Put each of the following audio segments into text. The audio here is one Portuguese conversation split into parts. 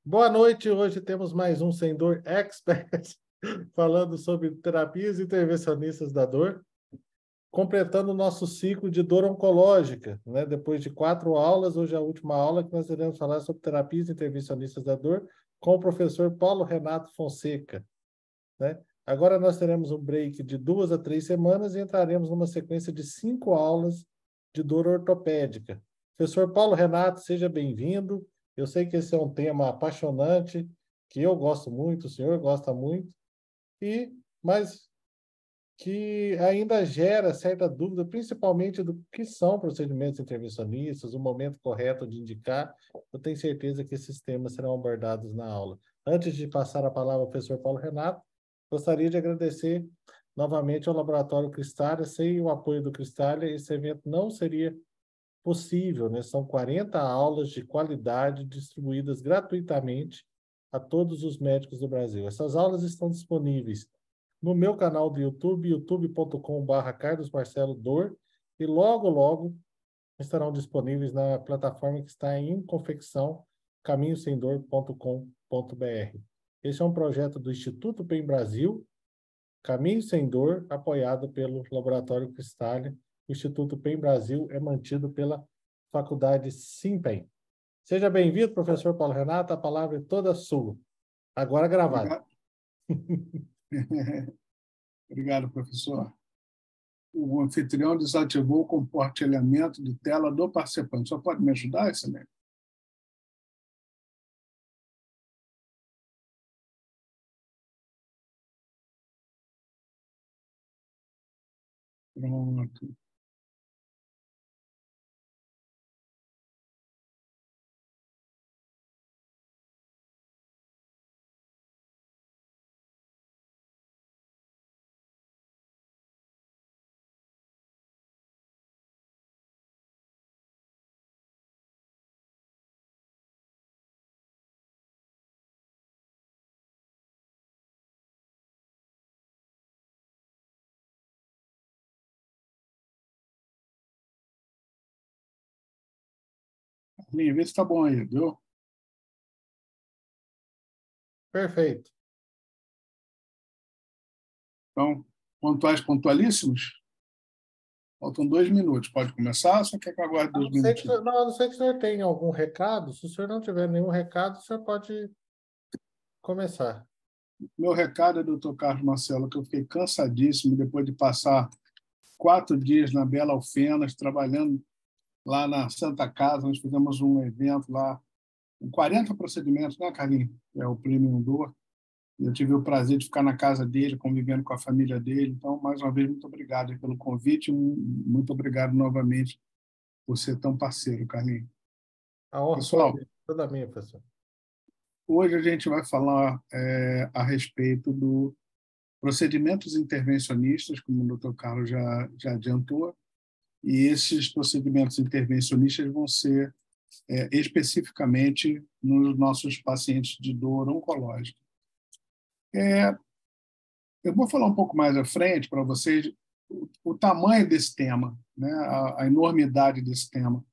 Boa noite, hoje temos mais um Sem Dor Expert, falando sobre terapias intervencionistas da dor, completando o nosso ciclo de dor oncológica, né? Depois de 4 aulas, hoje é a última aula que nós iremos falar sobre terapias intervencionistas da dor com o professor Paulo Renato Fonseca, né? Agora nós teremos um break de 2 a 3 semanas e entraremos numa sequência de 5 aulas de dor ortopédica. Professor Paulo Renato, seja bem-vindo. Eu sei que esse é um tema apaixonante, que eu gosto muito, o senhor gosta muito, mas que ainda gera certa dúvida, principalmente do que são procedimentos intervencionistas, o momento correto de indicar. Eu tenho certeza que esses temas serão abordados na aula. Antes de passar a palavra ao professor Paulo Renato, gostaria de agradecer novamente ao Laboratório Cristália. Sem o apoio do Cristália, esse evento não seria possível, né? São 40 aulas de qualidade distribuídas gratuitamente a todos os médicos do Brasil. Essas aulas estão disponíveis no meu canal do YouTube, youtube.com/Carlos Marcelo Dor, e logo estarão disponíveis na plataforma que está em confecção, caminhossemdor.com.br. Esse é um projeto do Instituto PEN Brasil, Caminho Sem Dor, apoiado pelo Laboratório Cristália. O Instituto PEN Brasil é mantido pela Faculdade Simpen. Seja bem-vindo, professor Paulo Renato, a palavra é toda sua. Agora gravado. Obrigado, Obrigado, professor. O anfitrião desativou o compartilhamento de tela do participante. Só pode me ajudar, excelente? Pronto. Vê se está bom aí, viu? Perfeito. Então, pontuais pontualíssimos? Faltam 2 minutos. Pode começar ou você quer que eu aguarde 2 minutinhos? A não ser que o senhor tenha algum recado. Se o senhor não tiver nenhum recado, o senhor pode começar. Meu recado é, doutor Carlos Marcelo, que eu fiquei cansadíssimo depois de passar 4 dias na Bela Alfenas, trabalhando lá na Santa Casa. Nós fizemos um evento lá, com 40 procedimentos, né, Carlinhos? É o Premium Dor. Eu tive o prazer de ficar na casa dele, convivendo com a família dele. Então, mais uma vez, muito obrigado pelo convite. Muito obrigado novamente por ser tão parceiro, Carlinhos. A honra foi Pessoal, toda minha, professor. hoje a gente vai falar a respeito do procedimentos intervencionistas, como o doutor Carlos já adiantou, e esses procedimentos intervencionistas vão ser especificamente nos nossos pacientes de dor oncológica. Eu vou falar um pouco mais à frente para vocês o tamanho desse tema, né? A enormidade desse tema.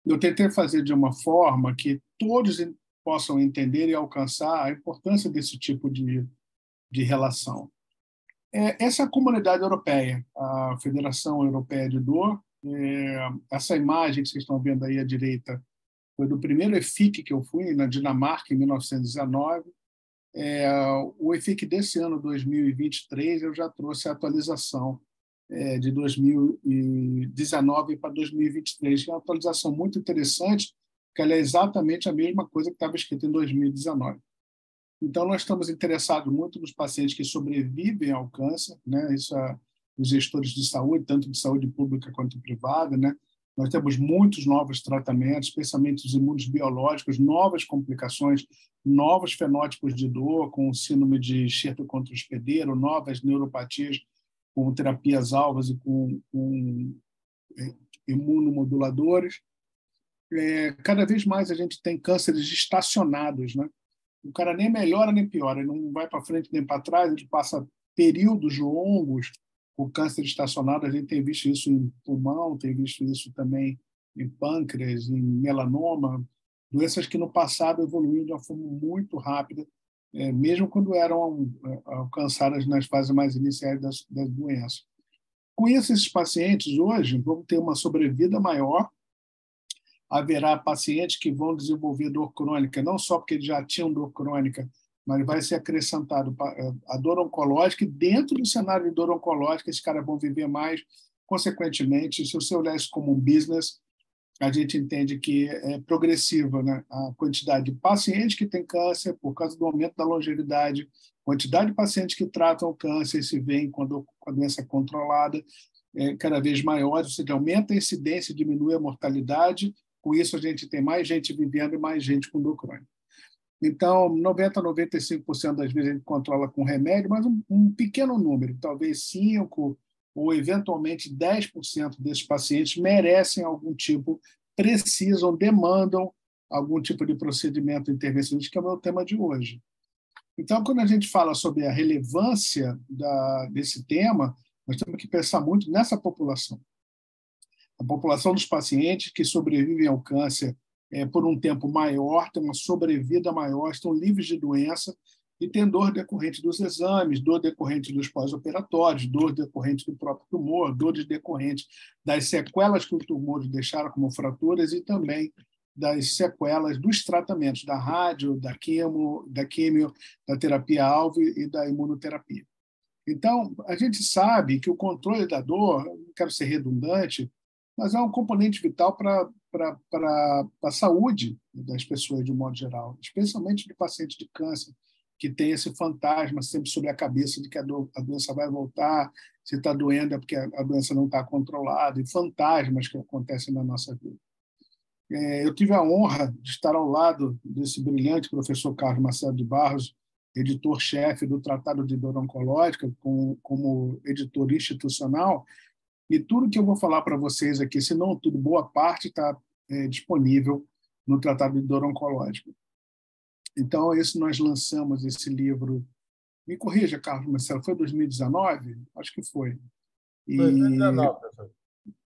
Eu tentei fazer de uma forma que todos possam entender e alcançar a importância desse tipo de relação. Essa é a Comunidade Europeia, a Federação Europeia de Dor. Essa imagem que vocês estão vendo aí à direita foi do primeiro EFIC que eu fui, na Dinamarca, em 1919. O EFIC desse ano, 2023, eu já trouxe a atualização de 2019 para 2023, que é uma atualização muito interessante, porque ela é exatamente a mesma coisa que estava escrita em 2019. Então, nós estamos interessados muito nos pacientes que sobrevivem ao câncer, né? Isso é os gestores de saúde, tanto de saúde pública quanto privada, né? Nós temos muitos novos tratamentos, especialmente os imunos biológicos, novas complicações, novos fenótipos de dor, com síndrome de enxerto contra o hospedeiro, novas neuropatias com terapias alvas e com imunomoduladores. Cada vez mais a gente tem cânceres estacionados, né? O cara nem melhora nem piora, ele não vai para frente nem para trás, ele passa períodos longos com câncer estacionado. A gente tem visto isso em pulmão, tem visto isso também em pâncreas, em melanoma, doenças que no passado evoluíram de uma forma muito rápida, mesmo quando eram alcançadas nas fases mais iniciais das doenças. Com isso, esses pacientes hoje vão ter uma sobrevida maior. Haverá pacientes que vão desenvolver dor crônica, não só porque eles já tinham dor crônica, mas vai ser acrescentado a dor oncológica, e dentro do cenário de dor oncológica, esses caras vão viver mais. Consequentemente, se você olhar isso como um business, a gente entende que é progressiva, né? A quantidade de pacientes que têm câncer, por causa do aumento da longevidade, quantidade de pacientes que tratam o câncer e se veem quando a doença é controlada, cada vez maior, ou seja, aumenta a incidência e diminui a mortalidade. Com isso, a gente tem mais gente vivendo e mais gente com dor crônica. Então, 90% a 95% das vezes a gente controla com remédio, mas um pequeno número, talvez 5% ou, eventualmente, 10% desses pacientes merecem algum tipo, precisam, demandam algum tipo de procedimento intervencionista, que é o meu tema de hoje. Então, quando a gente fala sobre a relevância desse tema, nós temos que pensar muito nessa população. A população dos pacientes que sobrevivem ao câncer por um tempo maior, têm uma sobrevida maior, estão livres de doença e têm dor decorrente dos exames, dor decorrente dos pós-operatórios, dor decorrente do próprio tumor, dores decorrentes das sequelas que o tumor deixaram, como fraturas, e também das sequelas dos tratamentos da rádio, da quimio, da terapia-alvo e da imunoterapia. Então, a gente sabe que o controle da dor, não quero ser redundante, mas é um componente vital para a saúde das pessoas, de um modo geral, especialmente de pacientes de câncer, que tem esse fantasma sempre sobre a cabeça de que a doença vai voltar, se está doendo é porque a doença não está controlada, e fantasmas que acontecem na nossa vida. Eu tive a honra de estar ao lado desse brilhante professor Carlos Marcelo de Barros, editor-chefe do Tratado de Dor Oncológica, como editor institucional, e tudo que eu vou falar para vocês aqui, se não tudo, boa parte está disponível no Tratado de Dor Oncológica. Então, nós lançamos esse livro, me corrija, Carlos Marcelo, foi 2019? Acho que foi. 2019, professor.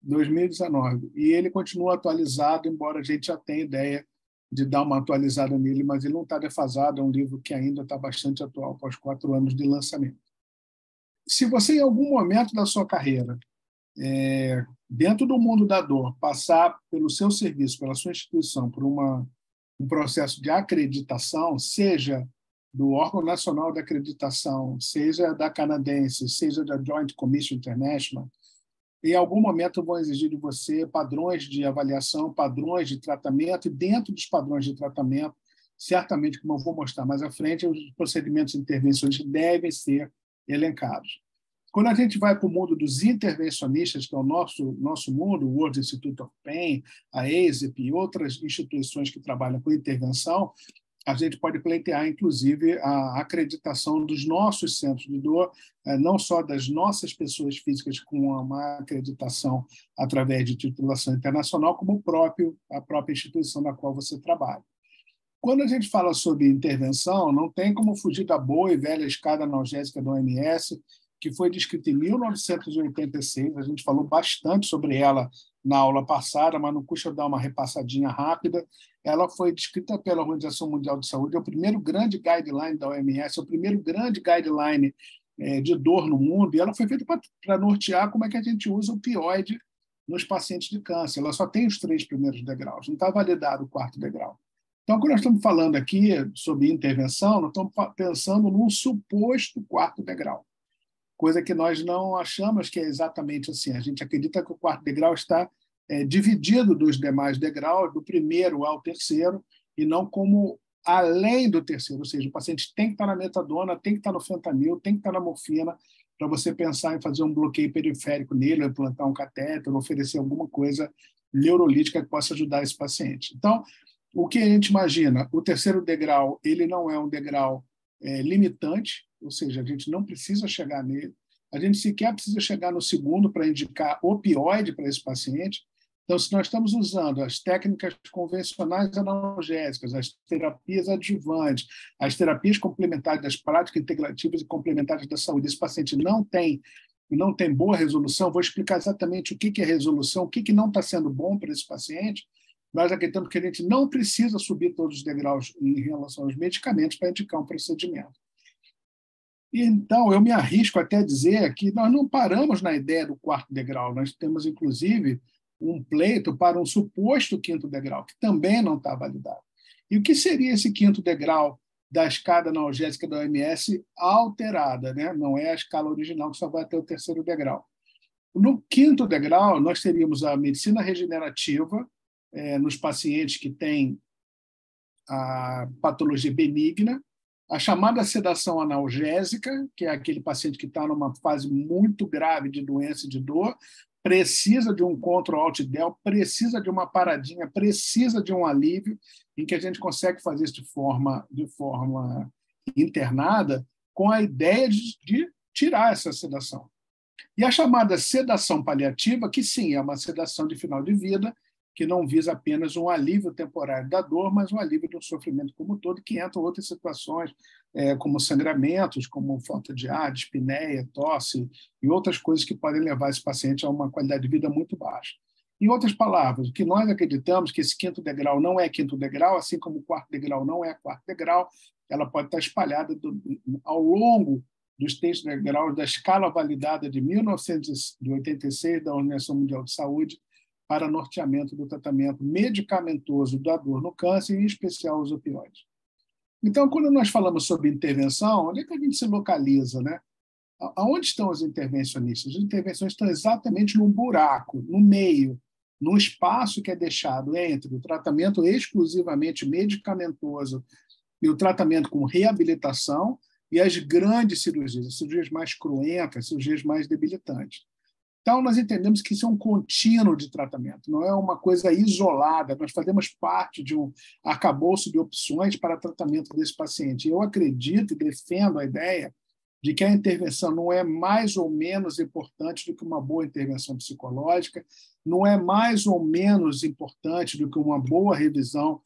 2019. E ele continua atualizado, embora a gente já tenha ideia de dar uma atualizada nele, mas ele não está defasado, é um livro que ainda está bastante atual, após 4 anos de lançamento. Se você, em algum momento da sua carreira, dentro do mundo da dor, passar pelo seu serviço, pela sua instituição, por um processo de acreditação, seja do órgão nacional de acreditação, seja da canadense, seja da Joint Commission International, em algum momento vão exigir de você padrões de avaliação, padrões de tratamento, e dentro dos padrões de tratamento, certamente, como eu vou mostrar mais à frente, os procedimentos intervencionistas devem ser elencados. Quando a gente vai para o mundo dos intervencionistas, que é o nosso mundo, o World Institute of Pain, a ASAP e outras instituições que trabalham com intervenção, a gente pode pleitear, inclusive, a acreditação dos nossos centros de dor, não só das nossas pessoas físicas com uma acreditação através de titulação internacional, como a própria instituição na qual você trabalha. Quando a gente fala sobre intervenção, não tem como fugir da boa e velha escada analgésica da OMS, que foi descrita em 1986. A gente falou bastante sobre ela na aula passada, mas não custa dar uma repassadinha rápida. Ela foi descrita pela Organização Mundial de Saúde, é o primeiro grande guideline da OMS, é o primeiro grande guideline de dor no mundo, e ela foi feita para nortear como é que a gente usa o opioide nos pacientes de câncer. Ela só tem os 3 primeiros degraus, não está validado o 4º degrau. Então, quando nós estamos falando aqui sobre intervenção, nós estamos pensando num suposto 4º degrau, coisa que nós não achamos que é exatamente assim. A gente acredita que o 4º degrau está dividido dos demais degraus, do 1º ao 3º, e não como além do 3º. Ou seja, o paciente tem que estar na metadona, tem que estar no fentanil, tem que estar na morfina, para você pensar em fazer um bloqueio periférico nele, implantar um catéter, oferecer alguma coisa neurolítica que possa ajudar esse paciente. Então, o que a gente imagina? O 3º degrau, ele não é um degrau limitante, ou seja, a gente não precisa chegar nele, a gente sequer precisa chegar no 2º para indicar opioide para esse paciente. Então, se nós estamos usando as técnicas convencionais analgésicas, as terapias adjuvantes, as terapias complementares das práticas integrativas e complementares da saúde, esse paciente não tem boa resolução, vou explicar exatamente o que é resolução, o que não está sendo bom para esse paciente. nós acreditamos que a gente não precisa subir todos os degraus em relação aos medicamentos para indicar um procedimento. Então, eu me arrisco até a dizer que nós não paramos na ideia do quarto degrau, nós temos, inclusive, um pleito para um suposto quinto degrau, que também não está validado. E o que seria esse quinto degrau da escada analgésica da OMS alterada, né? Não é a escala original, que só vai ter o terceiro degrau. No quinto degrau, nós teríamos a medicina regenerativa, nos pacientes que têm a patologia benigna, a chamada sedação analgésica, que é aquele paciente que está numa fase muito grave de doença e de dor, precisa de um control-alt-del, precisa de uma paradinha, precisa de um alívio, em que a gente consegue fazer isso de forma internada, com a ideia de tirar essa sedação. E a chamada sedação paliativa, que sim, é uma sedação de final de vida, que não visa apenas um alívio temporário da dor, mas um alívio do sofrimento como um todo, que entram outras situações, como sangramentos, como falta de ar, dispneia, tosse e outras coisas que podem levar esse paciente a uma qualidade de vida muito baixa. Em outras palavras, o que nós acreditamos que esse quinto degrau não é quinto degrau, assim como o quarto degrau não é quarto degrau, ela pode estar espalhada ao longo dos 3 degraus da escala validada de 1986 da Organização Mundial de Saúde, para norteamento do tratamento medicamentoso da dor no câncer, em especial os opioides. Então, quando nós falamos sobre intervenção, onde é que a gente se localiza, né? Aonde estão os intervencionistas? Os intervencionistas estão exatamente num buraco, no meio, num espaço que é deixado entre o tratamento exclusivamente medicamentoso e o tratamento com reabilitação e as grandes cirurgias, as cirurgias mais cruentas, as cirurgias mais debilitantes. Então, nós entendemos que isso é um contínuo de tratamento, não é uma coisa isolada, nós fazemos parte de um arcabouço de opções para tratamento desse paciente. Eu acredito e defendo a ideia de que a intervenção não é mais ou menos importante do que uma boa intervenção psicológica, não é mais ou menos importante do que uma boa revisão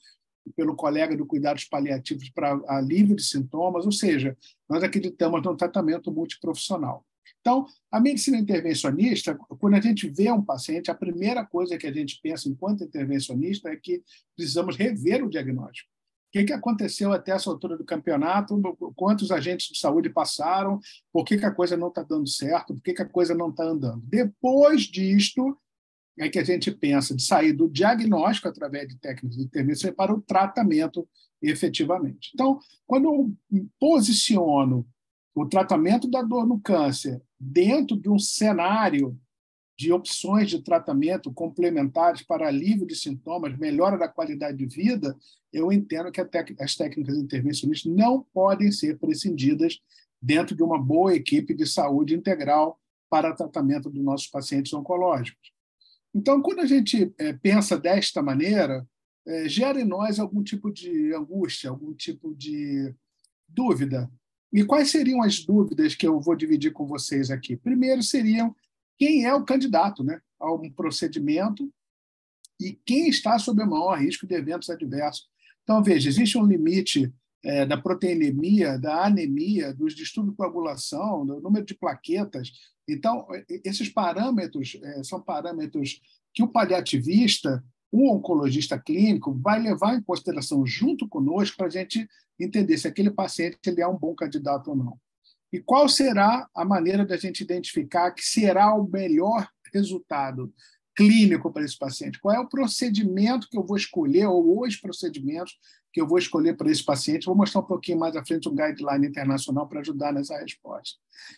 pelo colega do cuidados paliativos para alívio de sintomas, ou seja, nós acreditamos num tratamento multiprofissional. Então, a medicina intervencionista, quando a gente vê um paciente, a primeira coisa que a gente pensa enquanto intervencionista é que precisamos rever o diagnóstico. O que aconteceu até essa altura do campeonato? Quantos agentes de saúde passaram? Por que a coisa não está dando certo? Por que a coisa não está andando? Depois disto, é que a gente pensa de sair do diagnóstico através de técnicas de intervenção para o tratamento efetivamente. Então, quando eu posiciono o tratamento da dor no câncer dentro de um cenário de opções de tratamento complementares para alívio de sintomas, melhora da qualidade de vida, eu entendo que as técnicas intervencionistas não podem ser prescindidas dentro de uma boa equipe de saúde integral para tratamento dos nossos pacientes oncológicos. Então, quando a gente pensa desta maneira, gera em nós algum tipo de angústia, algum tipo de dúvida. E quais seriam as dúvidas que eu vou dividir com vocês aqui? Primeiro seriam quem é o candidato, né, a um procedimento e quem está sob o maior risco de eventos adversos. Então, veja, existe um limite da proteinemia, da anemia, dos distúrbios de coagulação, do número de plaquetas. Então, esses parâmetros são parâmetros que o paliativista, o oncologista clínico, vai levar em consideração junto conosco para a gente entender se aquele paciente ele é um bom candidato ou não. E qual será a maneira da gente identificar que será o melhor resultado clínico para esse paciente? Qual é o procedimento que eu vou escolher, ou os procedimentos que eu vou escolher para esse paciente? Vou mostrar um pouquinho mais à frente um guideline internacional para ajudar nessa resposta.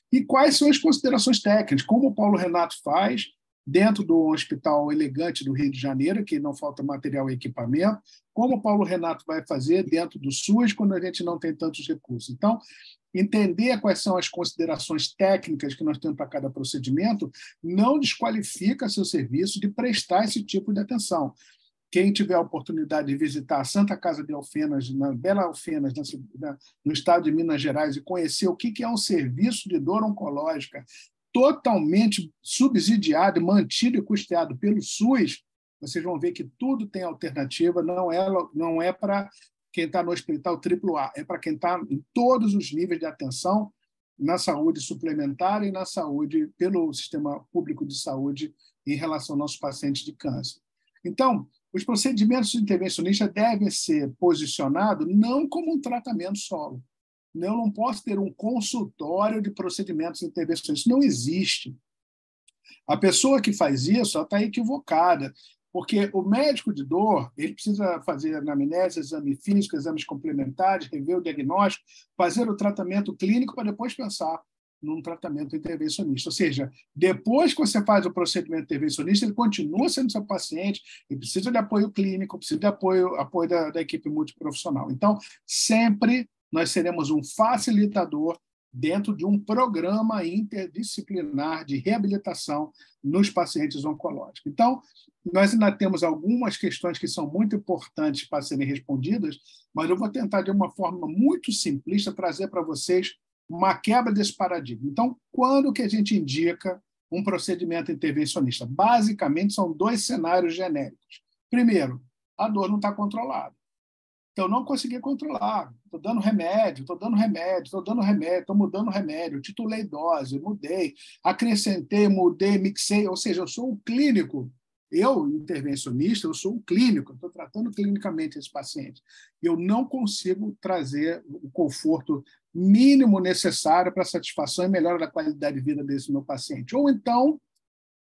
E quais são as considerações técnicas? Como o Paulo Renato faz dentro do Hospital Elegante do Rio de Janeiro, que não falta material e equipamento, como o Paulo Renato vai fazer dentro do SUS quando a gente não tem tantos recursos. Então, entender quais são as considerações técnicas que nós temos para cada procedimento não desqualifica seu serviço de prestar esse tipo de atenção. Quem tiver a oportunidade de visitar a Santa Casa de Alfenas, na Bela Alfenas, no estado de Minas Gerais, e conhecer o que é um serviço de dor oncológica totalmente subsidiado, mantido e custeado pelo SUS, vocês vão ver que tudo tem alternativa, não é para quem está no hospital AAA, é para quem está em todos os níveis de atenção na saúde suplementar e na saúde pelo sistema público de saúde em relação aos nossos pacientes de câncer. Então, os procedimentos intervencionistas devem ser posicionados não como um tratamento solo. Eu não posso ter um consultório de procedimentos intervencionistas. Isso não existe. A pessoa que faz isso está equivocada, porque o médico de dor ele precisa fazer anamnese, exame físico, exames complementares, rever o diagnóstico, fazer o tratamento clínico para depois pensar num tratamento intervencionista. Ou seja, depois que você faz o procedimento intervencionista, ele continua sendo seu paciente e precisa de apoio clínico, precisa de apoio da equipe multiprofissional. Então, sempre nós seremos um facilitador dentro de um programa interdisciplinar de reabilitação nos pacientes oncológicos. Então, nós ainda temos algumas questões que são muito importantes para serem respondidas, mas eu vou tentar, de uma forma muito simplista, trazer para vocês uma quebra desse paradigma. Então, quando que a gente indica um procedimento intervencionista? Basicamente, são 2 cenários genéricos. Primeiro, a dor não está controlada. Então, não consegui controlar. Estou dando remédio, estou dando remédio, estou dando remédio, estou mudando remédio, titulei dose, mudei, acrescentei, mudei, mixei. Ou seja, eu sou um clínico. Eu, intervencionista, eu sou um clínico, estou tratando clinicamente esse paciente. Eu não consigo trazer o conforto mínimo necessário para a satisfação e melhora da qualidade de vida desse meu paciente. Ou então,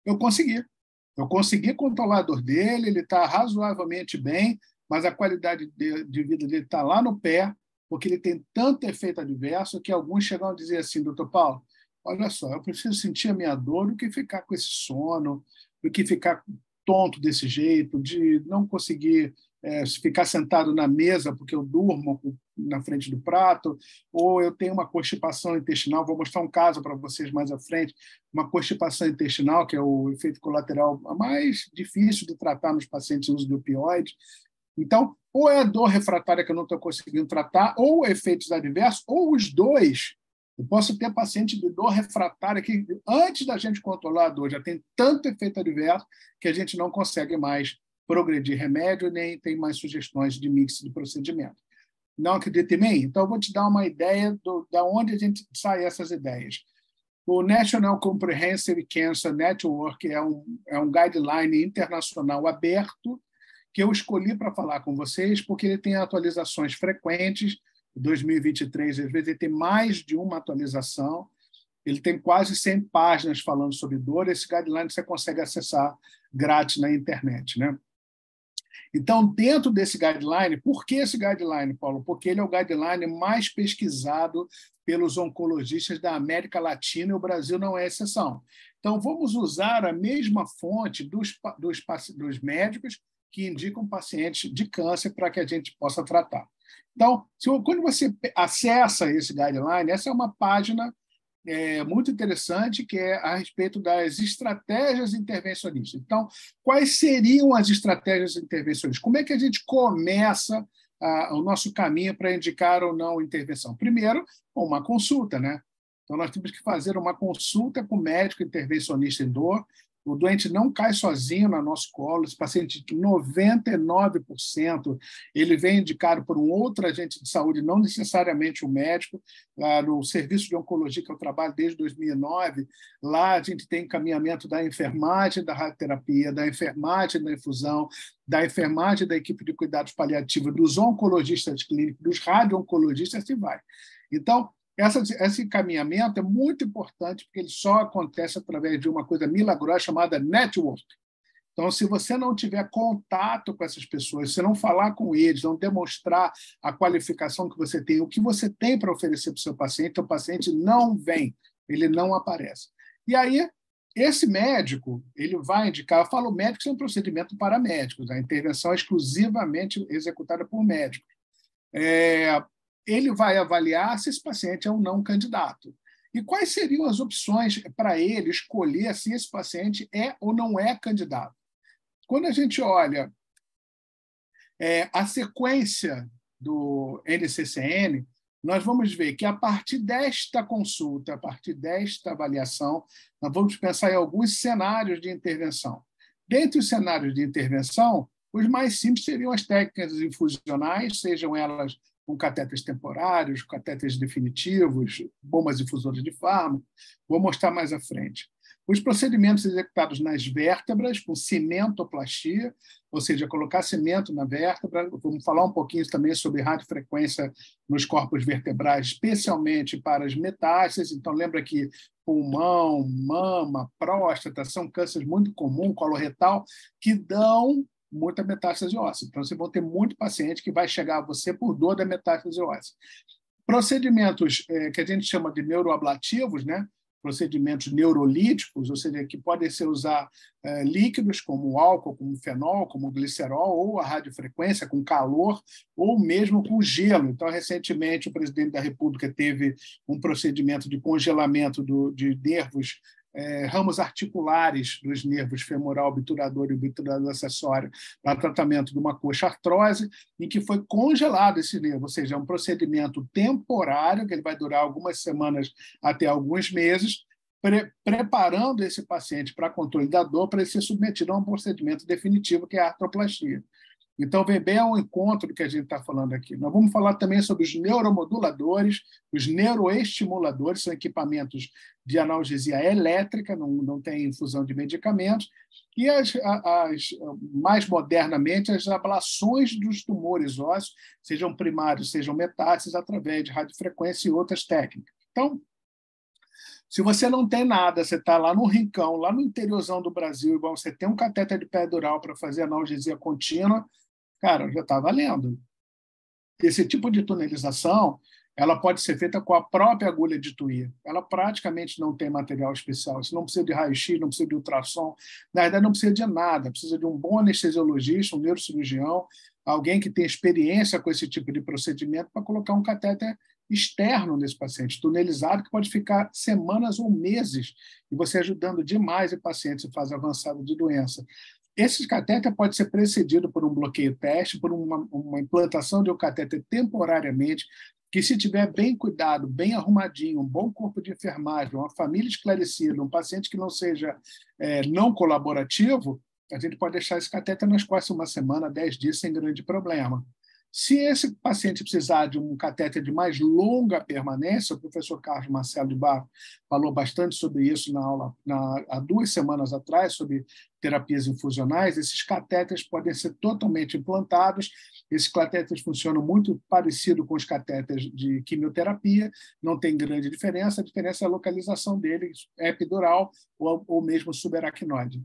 eu consegui controlar a dor dele, ele está razoavelmente bem, mas a qualidade de vida dele está lá no pé, porque ele tem tanto efeito adverso que alguns chegam a dizer assim, doutor Paulo, olha só, eu preciso sentir a minha dor do que ficar com esse sono, do que ficar tonto desse jeito, de não conseguir ficar sentado na mesa porque eu durmo na frente do prato, ou eu tenho uma constipação intestinal. Vou mostrar um caso para vocês mais à frente, uma constipação intestinal, que é o efeito colateral mais difícil de tratar nos pacientes em uso de opioides. Então, ou é dor refratária que eu não estou conseguindo tratar, ou efeitos adversos, ou os dois. Eu posso ter paciente de dor refratária que, antes da gente controlar a dor, já tem tanto efeito adverso que a gente não consegue mais progredir remédio, nem tem mais sugestões de mix de procedimento. Não acredita em mim? Então, eu vou te dar uma ideia de onde a gente sai essas ideias. O National Comprehensive Cancer Network é um guideline internacional aberto que eu escolhi para falar com vocês, porque ele tem atualizações frequentes. Em 2023, às vezes, ele tem mais de uma atualização. Ele tem quase 100 páginas falando sobre dor. Esse guideline você consegue acessar grátis na internet, né? Então, dentro desse guideline, por que esse guideline, Paulo? Porque ele é o guideline mais pesquisado pelos oncologistas da América Latina e o Brasil não é exceção. Então, vamos usar a mesma fonte dos médicos que indicam pacientes de câncer para que a gente possa tratar. Então, quando você acessa esse guideline, essa é uma página muito interessante, que é a respeito das estratégias intervencionistas. Então, quais seriam as estratégias intervencionistas? Como é que a gente começa o nosso caminho para indicar ou não intervenção? Primeiro, uma consulta, né? Então, nós temos que fazer uma consulta com o médico intervencionista em dor. O doente não cai sozinho no nosso colo. Esse paciente, 99%, ele vem indicado por um outro agente de saúde, não necessariamente o médico. No serviço de oncologia que eu trabalho desde 2009, lá a gente tem encaminhamento da enfermagem da radioterapia, da enfermagem da infusão, da enfermagem da equipe de cuidados paliativos, dos oncologistas clínicos, dos radio-oncologistas, assim vai. Então, esse encaminhamento é muito importante porque ele só acontece através de uma coisa milagrosa chamada network. Então, se você não tiver contato com essas pessoas, se não falar com eles, não demonstrar a qualificação que você tem, o que você tem para oferecer para o seu paciente, o paciente não vem, ele não aparece. E aí, esse médico, ele vai indicar, eu falo médico, é um procedimento para médicos, a intervenção é exclusivamente executada por médicos. Ele vai avaliar se esse paciente é um não candidato. E quais seriam as opções para ele escolher se esse paciente é ou não é candidato? Quando a gente olha a sequência do NCCN, nós vamos ver que, a partir desta consulta, a partir desta avaliação, nós vamos pensar em alguns cenários de intervenção. Dentre os cenários de intervenção, os mais simples seriam as técnicas infusionais, sejam elas com catéteres temporários, catéteres definitivos, bombas infusoras de fármaco. Vou mostrar mais à frente. Os procedimentos executados nas vértebras, com cimentoplastia, ou seja, colocar cimento na vértebra. Vamos falar um pouquinho também sobre radiofrequência nos corpos vertebrais, especialmente para as metástases. Então, lembra que pulmão, mama, próstata são cânceres muito comuns, coloretal, que dão muita metástase óssea. Então, você vai ter muito paciente que vai chegar a você por dor da metástase óssea. Procedimentos que a gente chama de neuroablativos, né? Procedimentos neurolíticos, ou seja, que podem ser usar líquidos como álcool, como fenol, como glicerol, ou a radiofrequência com calor, ou mesmo com gelo. Então, recentemente, o presidente da República teve um procedimento de congelamento de nervos, ramos articulares dos nervos femoral, obturador e obturador acessório para tratamento de uma coxa artrose, em que foi congelado esse nervo, ou seja, é um procedimento temporário, que ele vai durar algumas semanas até alguns meses, preparando esse paciente para controle da dor, para ele ser submetido a um procedimento definitivo, que é a artroplastia. Então, vem bem ao encontro do que a gente está falando aqui. Nós vamos falar também sobre os neuromoduladores, os neuroestimuladores, são equipamentos de analgesia elétrica, não tem infusão de medicamentos, e mais modernamente, as ablações dos tumores ósseos, sejam primários, sejam metástases, através de radiofrequência e outras técnicas. Então, se você não tem nada, você está lá no rincão, lá no interiorzão do Brasil, igual você tem um catéter de pedural para fazer analgesia contínua, cara, já está valendo. Esse tipo de tunelização, ela pode ser feita com a própria agulha de tuir. Ela praticamente não tem material especial. Você não precisa de raio-x, não precisa de ultrassom. Na verdade, não precisa de nada. Precisa de um bom anestesiologista, um neurocirurgião, alguém que tenha experiência com esse tipo de procedimento para colocar um catéter externo nesse paciente, tunelizado, que pode ficar semanas ou meses, e você ajudando demais o paciente em fase avançada de doença. Esse catéter pode ser precedido por um bloqueio teste, por uma implantação de um catéter temporariamente, que, se tiver bem cuidado, bem arrumadinho, um bom corpo de enfermagem, uma família esclarecida, um paciente que não seja não colaborativo, a gente pode deixar esse catéter nas costas uma semana, 10 dias, sem grande problema. Se esse paciente precisar de um catéter de mais longa permanência, o professor Carlos Marcelo de Barro falou bastante sobre isso na aula há 2 semanas atrás, sobre terapias infusionais. Esses catéteres podem ser totalmente implantados. Esses catéteres funcionam muito parecido com os catéteres de quimioterapia, não tem grande diferença. A diferença é a localização deles, é epidural ou mesmo subaracnoide.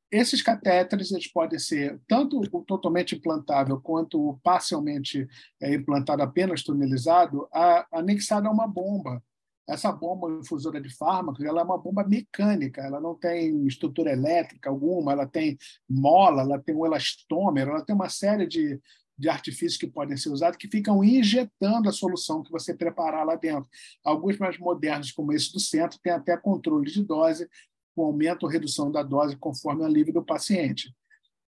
Esses catéteres eles podem ser tanto o totalmente implantável quanto o parcialmente implantado, apenas tunelizado, anexado a uma bomba. Essa bomba infusora de fármacos, ela é uma bomba mecânica, ela não tem estrutura elétrica alguma, ela tem mola, ela tem um elastômero, ela tem uma série de artifícios que podem ser usados, que ficam injetando a solução que você preparar lá dentro. Alguns mais modernos, como esse do centro, têm até controle de dose, com aumento ou redução da dose conforme o alívio do paciente.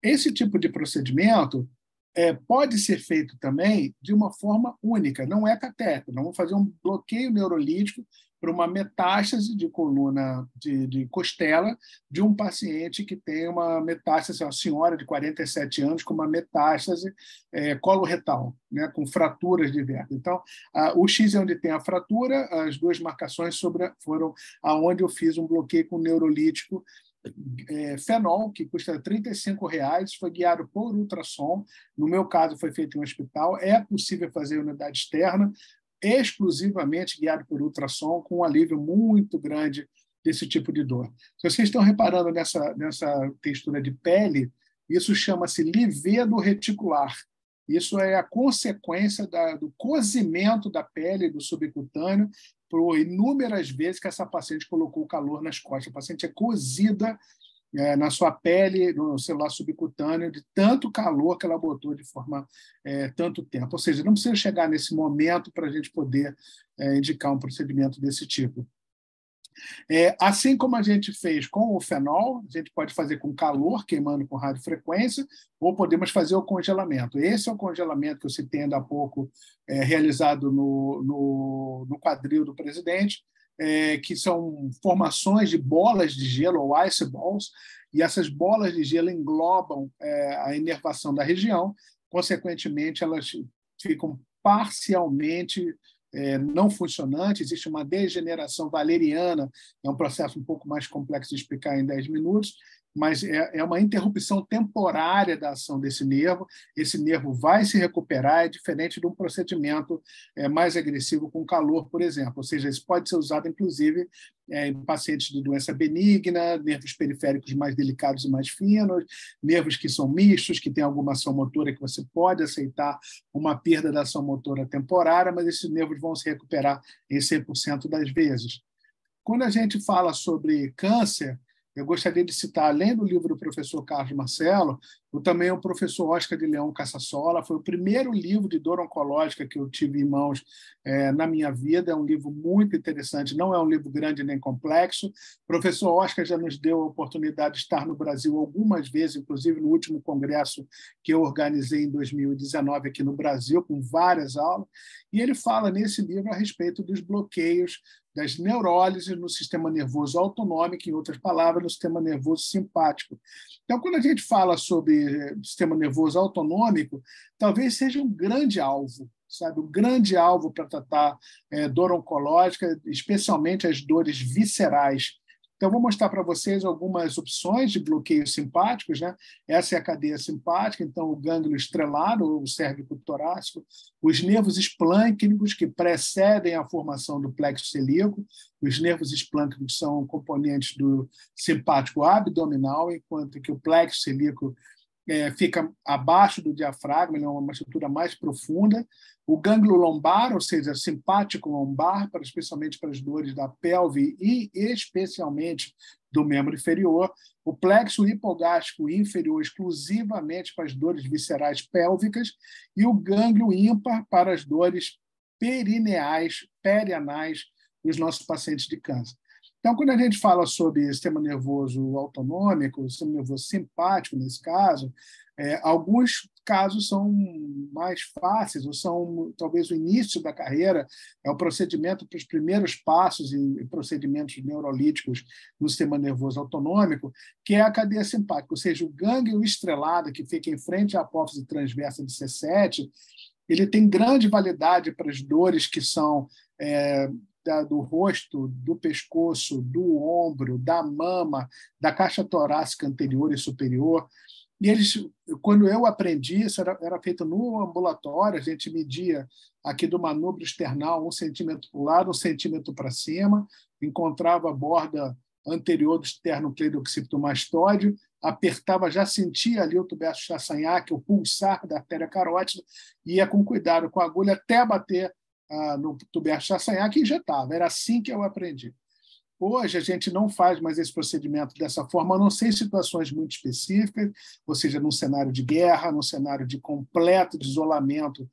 Esse tipo de procedimento pode ser feito também de uma forma única, não é catéter. Nós vamos fazer um bloqueio neurolítico para uma metástase de coluna de costela de um paciente que tem uma metástase, uma senhora de 47 anos com uma metástase coloretal, né, com fraturas de vértebra. Então, o X é onde tem a fratura, as 2 marcações foram aonde eu fiz um bloqueio com neurolítico fenol, que custa R$35, foi guiado por ultrassom. No meu caso, foi feito em um hospital. É possível fazer em unidade externa, exclusivamente guiado por ultrassom, com um alívio muito grande desse tipo de dor. Se vocês estão reparando nessa textura de pele, isso chama-se livedo reticular. Isso é a consequência do cozimento da pele, do subcutâneo, por inúmeras vezes que essa paciente colocou calor nas costas. A paciente é cozida na sua pele, no celular subcutâneo, de tanto calor que ela botou de forma tanto tempo. Ou seja, não precisa chegar nesse momento para a gente poder indicar um procedimento desse tipo. Assim como a gente fez com o fenol, a gente pode fazer com calor, queimando com radiofrequência, ou podemos fazer o congelamento. Esse é o congelamento que eu citei ainda há pouco, realizado no quadril do presidente, que são formações de bolas de gelo, ou ice balls, e essas bolas de gelo englobam a inervação da região, consequentemente, elas ficam parcialmente não funcionante, existe uma degeneração valeriana, é um processo um pouco mais complexo de explicar em 10 minutos, mas é uma interrupção temporária da ação desse nervo. Esse nervo vai se recuperar, é diferente de um procedimento mais agressivo com calor, por exemplo. Ou seja, isso pode ser usado, inclusive, em pacientes de doença benigna, nervos periféricos mais delicados e mais finos, nervos que são mistos, que têm alguma ação motora que você pode aceitar uma perda da ação motora temporária, mas esses nervos vão se recuperar em 100% das vezes. Quando a gente fala sobre câncer, eu gostaria de citar, além do livro do professor Carlos Marcelo, também o professor Oscar de Leão Casasola. Foi o primeiro livro de dor oncológica que eu tive em mãos na minha vida. É um livro muito interessante, não é um livro grande nem complexo. O professor Oscar já nos deu a oportunidade de estar no Brasil algumas vezes, inclusive no último congresso que eu organizei em 2019 aqui no Brasil, com várias aulas. E ele fala nesse livro a respeito dos bloqueios das neurólises no sistema nervoso autonômico, em outras palavras, no sistema nervoso simpático. Então, quando a gente fala sobre sistema nervoso autonômico, talvez seja um grande alvo, sabe? Um grande alvo para tratar dor oncológica, especialmente as dores viscerais. Então, vou mostrar para vocês algumas opções de bloqueios simpáticos, né? Essa é a cadeia simpática, então o gânglio estrelado, o cérvico torácico, os nervos esplâncnicos, que precedem a formação do plexo celíaco. Os nervos esplâncnicos são componentes do simpático abdominal, enquanto que o plexo celíaco fica abaixo do diafragma, ele é uma estrutura mais profunda. O gânglio lombar, ou seja, simpático lombar, especialmente para as dores da pelve e especialmente do membro inferior. O plexo hipogástrico inferior, exclusivamente para as dores viscerais pélvicas. E o gânglio ímpar para as dores perineais, perianais dos nossos pacientes de câncer. Então, quando a gente fala sobre sistema nervoso autonômico, sistema nervoso simpático, nesse caso, alguns casos são mais fáceis, ou são talvez o início da carreira, é o procedimento para os primeiros passos em procedimentos neurolíticos no sistema nervoso autonômico, que é a cadeia simpática, ou seja, o gânglio estrelado que fica em frente à apófise transversa de C7, ele tem grande validade para as dores que são do rosto, do pescoço, do ombro, da mama, da caixa torácica anterior e superior. E eles, quando eu aprendi, isso era feito no ambulatório, a gente media aqui do manúbrio external 1 centímetro para o lado, 1 centímetro para cima, encontrava a borda anterior do esternocleidomastoide, apertava, já sentia ali o tubérculo chaçanhaque, o pulsar da artéria carótida, e ia com cuidado com a agulha até bater no tubérculo chaçanhaque e injetava. Era assim que eu aprendi. Hoje, a gente não faz mais esse procedimento dessa forma, a não ser em situações muito específicas, ou seja, num cenário de guerra, num cenário de completo de isolamento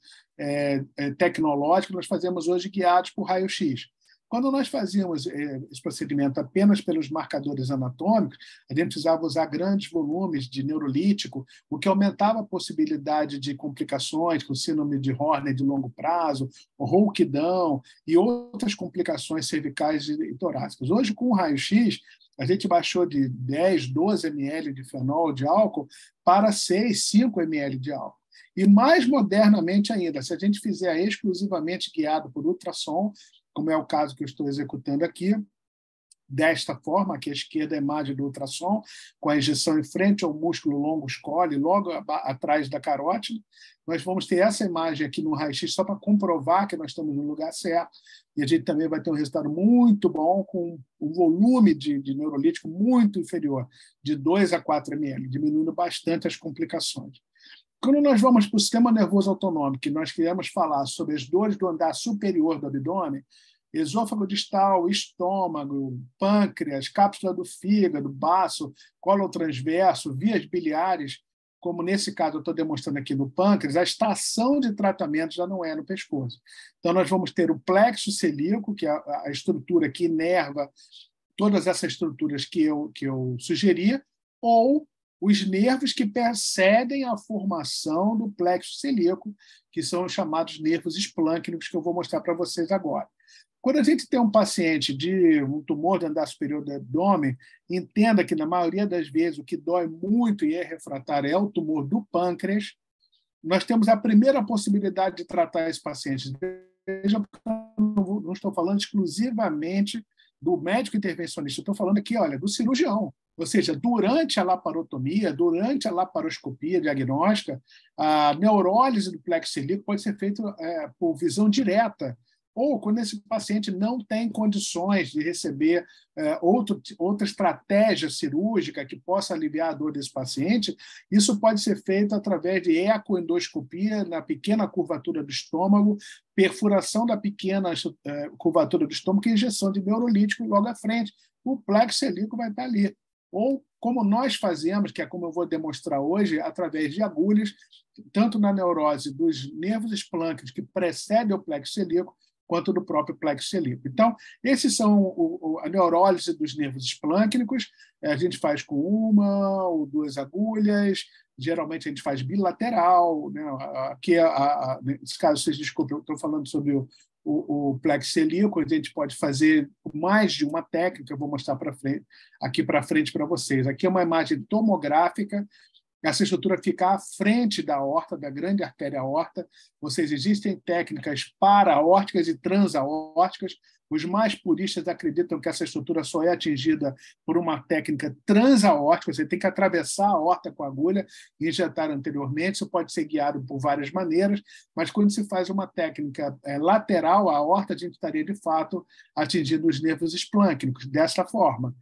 tecnológico, nós fazemos hoje guiados por raio-x. Quando nós fazíamos esse procedimento apenas pelos marcadores anatômicos, a gente precisava usar grandes volumes de neurolítico, o que aumentava a possibilidade de complicações, com síndrome de Horner de longo prazo, rouquidão e outras complicações cervicais e torácicas. Hoje, com o raio-x, a gente baixou de 10, 12 ml de fenol de álcool para 6, 5 ml de álcool. E mais modernamente ainda, se a gente fizer exclusivamente guiado por ultrassom, como é o caso que eu estou executando aqui, desta forma, aqui à esquerda a imagem do ultrassom, com a injeção em frente ao músculo longo escole, logo atrás da carótida. Nós vamos ter essa imagem aqui no raio-x só para comprovar que nós estamos no lugar certo, e a gente também vai ter um resultado muito bom, com um volume de neurolítico muito inferior, de 2 a 4 ml, diminuindo bastante as complicações. Quando nós vamos para o sistema nervoso autonômico, que nós queremos falar sobre as dores do andar superior do abdômen, esôfago distal, estômago, pâncreas, cápsula do fígado, baço, colo transverso, vias biliares, como nesse caso eu estou demonstrando aqui no pâncreas, a estação de tratamento já não é no pescoço. Então, nós vamos ter o plexo celíaco, que é a estrutura que inerva todas essas estruturas que eu sugeri, ou os nervos que precedem a formação do plexo celíaco, que são os chamados nervos esplâncnicos, que eu vou mostrar para vocês agora. Quando a gente tem um paciente de um tumor do andar superior do abdômen, entenda que, na maioria das vezes, o que dói muito e é refratário é o tumor do pâncreas. Nós temos a primeira possibilidade de tratar esse paciente Veja, não estou falando exclusivamente do médico intervencionista, estou falando aqui, olha, do cirurgião. Ou seja, durante a laparotomia, durante a laparoscopia diagnóstica, a neurólise do plexo celíaco pode ser feita por visão direta, ou quando esse paciente não tem condições de receber outra estratégia cirúrgica que possa aliviar a dor desse paciente, isso pode ser feito através de ecoendoscopia na pequena curvatura do estômago, perfuração da pequena curvatura do estômago e injeção de neurolítico logo à frente. O plexo celíaco vai estar ali. Ou como nós fazemos, que é como eu vou demonstrar hoje, através de agulhas, tanto na neurose dos nervos esplâncnicos que precedem o plexo celíaco, quanto do próprio plexo celíaco. Então, esses são a neurólise dos nervos esplâncnicos. A gente faz com uma ou duas agulhas, geralmente a gente faz bilateral. Né? Aqui, nesse caso, vocês desculpem, eu estou falando sobre o plexo celíaco, a gente pode fazer mais de uma técnica, eu vou mostrar aqui para frente para vocês. Aqui é uma imagem tomográfica. Essa estrutura fica à frente da aorta, da grande artéria aorta. Existem técnicas para-aórticas e transaórticas. Os mais puristas acreditam que essa estrutura só é atingida por uma técnica transaórtica. Você tem que atravessar a aorta com a agulha e injetar anteriormente. Isso pode ser guiado por várias maneiras, mas quando se faz uma técnica lateral à aorta, a gente estaria, de fato, atingindo os nervos esplâncnicos dessa forma.